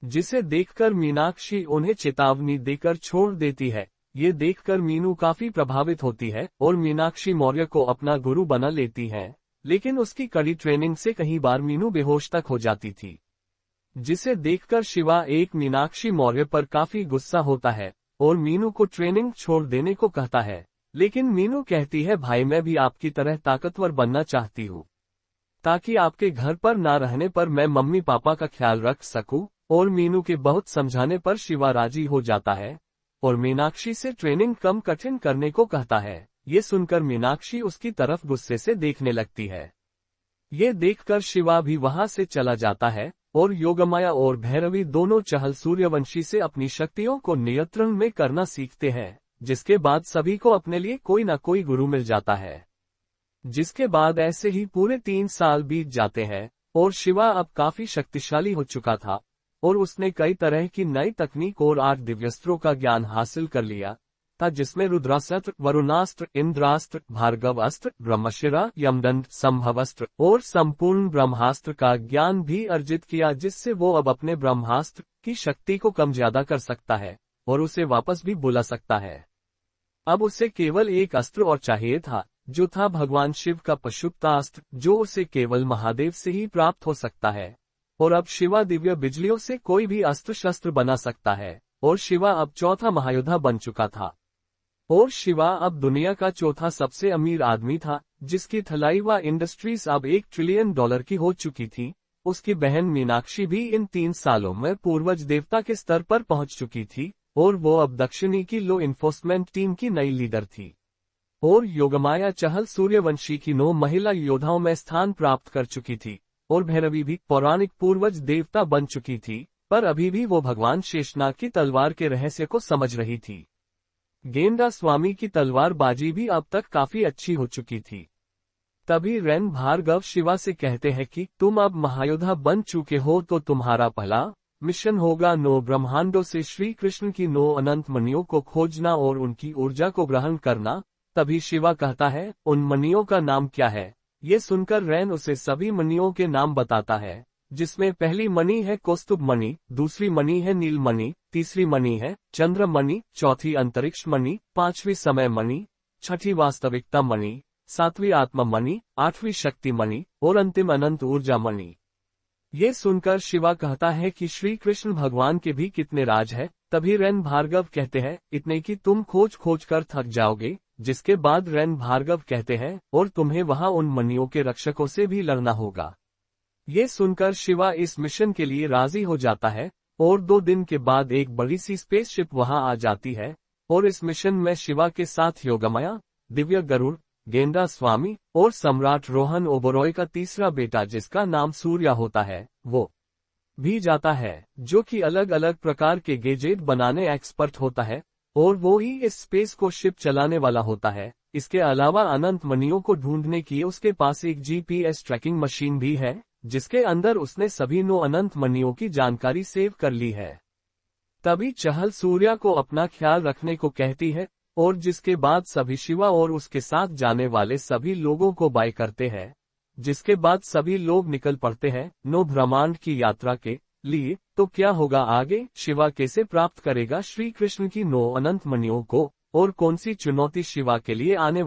जिसे देखकर मीनाक्षी उन्हें चेतावनी देकर छोड़ देती है। ये देखकर मीनू काफी प्रभावित होती है और मीनाक्षी मौर्य को अपना गुरु बना लेती है। लेकिन उसकी कड़ी ट्रेनिंग से कई बार मीनू बेहोश तक हो जाती थी। जिसे देखकर शिवा एक मीनाक्षी मौर्य पर काफी गुस्सा होता है और मीनू को ट्रेनिंग छोड़ देने को कहता है। लेकिन मीनू कहती है, भाई मैं भी आपकी तरह ताकतवर बनना चाहती हूँ, ताकि आपके घर पर ना रहने पर मैं मम्मी पापा का ख्याल रख सकूं। और मीनू के बहुत समझाने पर शिवा राजी हो जाता है और मीनाक्षी से ट्रेनिंग कम कठिन करने को कहता है। ये सुनकर मीनाक्षी उसकी तरफ गुस्से से देखने लगती है। ये देखकर शिवा भी वहां से चला जाता है और योगमाया और भैरवी दोनों चहल सूर्यवंशी से अपनी शक्तियों को नियंत्रण में करना सीखते हैं। जिसके बाद सभी को अपने लिए कोई न कोई गुरु मिल जाता है। जिसके बाद ऐसे ही पूरे 3 साल बीत जाते हैं और शिवा अब काफी शक्तिशाली हो चुका था और उसने कई तरह की नई तकनीक और 8 दिव्यस्त्रों का ज्ञान हासिल कर लिया था, जिसमें रुद्रास्त्र, वरुणास्त्र, इंद्रास्त्र, भार्गवास्त्र, ब्रह्मशिरा, यमदंड, संभवस्त्र और संपूर्ण ब्रह्मास्त्र का ज्ञान भी अर्जित किया, जिससे वो अब अपने ब्रह्मास्त्र की शक्ति को कम ज्यादा कर सकता है और उसे वापस भी बुला सकता है। अब उसे केवल एक अस्त्र और चाहिए था, जो था भगवान शिव का पशुपतास्त्र, जो उसे केवल महादेव से ही प्राप्त हो सकता है। और अब शिवा दिव्य बिजलियों से कोई भी अस्त्र शस्त्र बना सकता है, और शिवा अब चौथा महायोद्धा बन चुका था। और शिवा अब दुनिया का चौथा सबसे अमीर आदमी था, जिसकी थलाइवा इंडस्ट्रीज अब $1 ट्रिलियन की हो चुकी थी। उसकी बहन मीनाक्षी भी इन 3 सालों में पूर्वज देवता के स्तर पर पहुंच चुकी थी, और वो अब दक्षिणी की लॉ इन्फोर्समेंट टीम की नई लीडर थी। और योगमाया चहल सूर्यवंशी की 9 महिला योद्धाओं में स्थान प्राप्त कर चुकी थी, और भैरवी भी पौराणिक पूर्वज देवता बन चुकी थी, पर अभी भी वो भगवान शेषनाग की तलवार के रहस्य को समझ रही थी। गेंडा स्वामी की तलवारबाजी भी अब तक काफी अच्छी हो चुकी थी। तभी रैन भार्गव शिवा से कहते हैं कि तुम अब महायोद्धा बन चुके हो, तो तुम्हारा पहला मिशन होगा 9 ब्रह्मांडों से श्री कृष्ण की 9 अनंत मणियों को खोजना और उनकी ऊर्जा को ग्रहण करना। तभी शिवा कहता है, उन मणियों का नाम क्या है? ये सुनकर रैन उसे सभी मणियों के नाम बताता है, जिसमें पहली मणि है कौस्तुभ मणि, दूसरी मणि है नील मणि, तीसरी मणि है चंद्र मणि, चौथी अंतरिक्ष मणि, 5वीं समय मणि, 6ठी वास्तविकता मणि, 7वीं आत्मा मणि, 8वीं शक्ति मणि और अंतिम अनंत ऊर्जा मणि। ये सुनकर शिवा कहता है कि श्री कृष्ण भगवान के भी कितने राज है। तभी रैन भार्गव कहते हैं, इतने कि तुम खोज खोज कर थक जाओगे। जिसके बाद रैन भार्गव कहते हैं, और तुम्हें वहां उन मणियों के रक्षकों से भी लड़ना होगा। ये सुनकर शिवा इस मिशन के लिए राजी हो जाता है, और 2 दिन के बाद एक बड़ी सी स्पेसशिप वहां आ जाती है। और इस मिशन में शिवा के साथ योगमाया, दिव्य गरुड़, गेंडा स्वामी और सम्राट रोहन ओबरॉय का तीसरा बेटा, जिसका नाम सूर्या होता है, वो भी जाता है, जो कि अलग अलग प्रकार के गैजेट बनाने एक्सपर्ट होता है, और वो ही इस स्पेस को शिप चलाने वाला होता है। इसके अलावा अनंत मणियों को ढूंढने की उसके पास एक GPS ट्रैकिंग मशीन भी है, जिसके अंदर उसने सभी 9 अनंत मणियों की जानकारी सेव कर ली है। तभी चहल सूर्या को अपना ख्याल रखने को कहती है, और जिसके बाद सभी शिवा और उसके साथ जाने वाले सभी लोगों को बाय करते हैं। जिसके बाद सभी लोग निकल पड़ते हैं 9 ब्रह्मांड की यात्रा के लिए। तो क्या होगा आगे? शिवा कैसे प्राप्त करेगा श्री कृष्ण की 9 अनंत मणियों को, और कौन सी चुनौती शिवा के लिए आने वाली